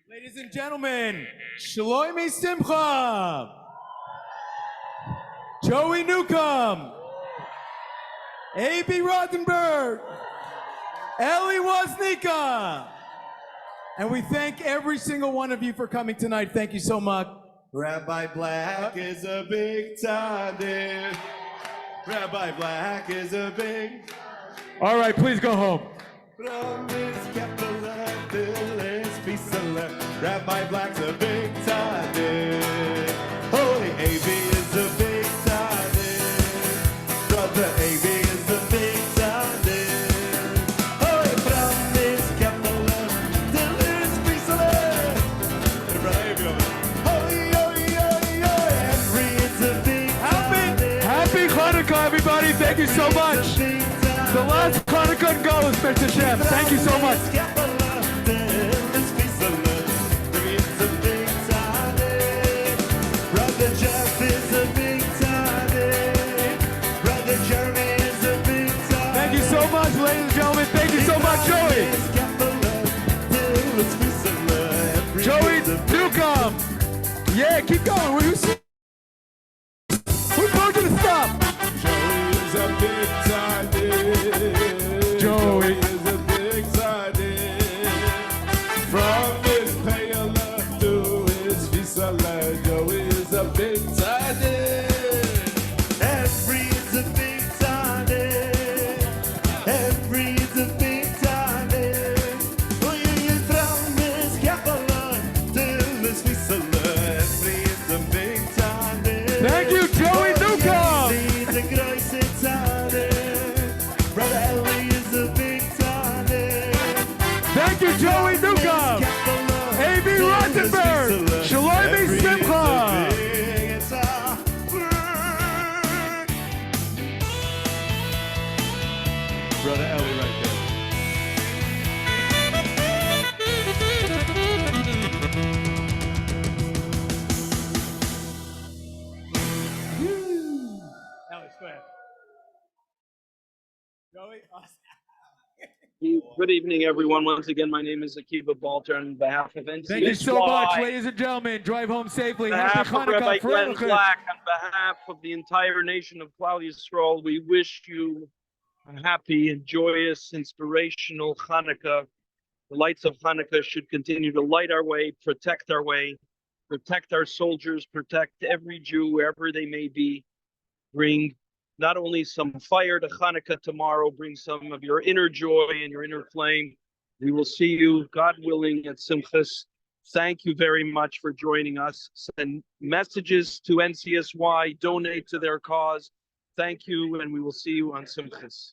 Ladies and gentlemen, Shlomo Simcha, Joey Newcomb, Abie Rothenberg, Eli Woznica. And we thank every single one of you for coming tonight. Thank you so much. Rabbi Black is a big tzaddik. Rabbi Black is a big. All right, please go home. From his capital village, peace and love. Rabbi Black's a big tzaddik. Holy Abie is a big tzaddik. Brother Abie is a big tzaddik. Holy from his capital village, peace and love. Rabbi Abie. Holy, holy, holy, holy. Every is a big tzaddik. Happy Chanukah, everybody. Thank you so much. The last Chanukah goes, Mr. Chef. Thank you so much. Brother Jeff is a big tzaddik. Brother Jeremy is a big tzaddik. Thank you so much, ladies and gentlemen. Thank you so much, Joey. Joey Newcomb. Yeah, keep going. Will you see? Who told you to stop? Joey's a big tzaddik. Joey. is a big tzaddik. From his payala to his visala, Joey is a big tzaddik. Every is a big tzaddik. Every is a big tzaddik. Oh, you from his kapala to his visala, every is a big tzaddik. Thank you, Joey Newcomb. He's a grosse tzaddik. Brother Eli is a big tzaddik. Thank you, Joey Newcomb. Abie Rothenberg. Shlomo Simcha. Brother Eli right there. Alex, go ahead. Joey, awesome. Good evening, everyone. Once again, my name is Akiva Balter on behalf of NCSY. Thank you so much, ladies and gentlemen. Drive home safely. On Happy behalf of Rabbi Chanukah. Glenn Freilich. Black, on behalf of the entire nation of Klall Yisroel, we wish you a happy and joyous, inspirational Hanukkah. The lights of Hanukkah should continue to light our way, protect our soldiers, protect every Jew wherever they may be. Bring not only some fire to Hanukkah tomorrow, bring some of your inner joy and your inner flame. We will see you, God willing, at Simchas. Thank you very much for joining us. Send messages to NCSY, donate to their cause. Thank you, and we will see you on Simchas.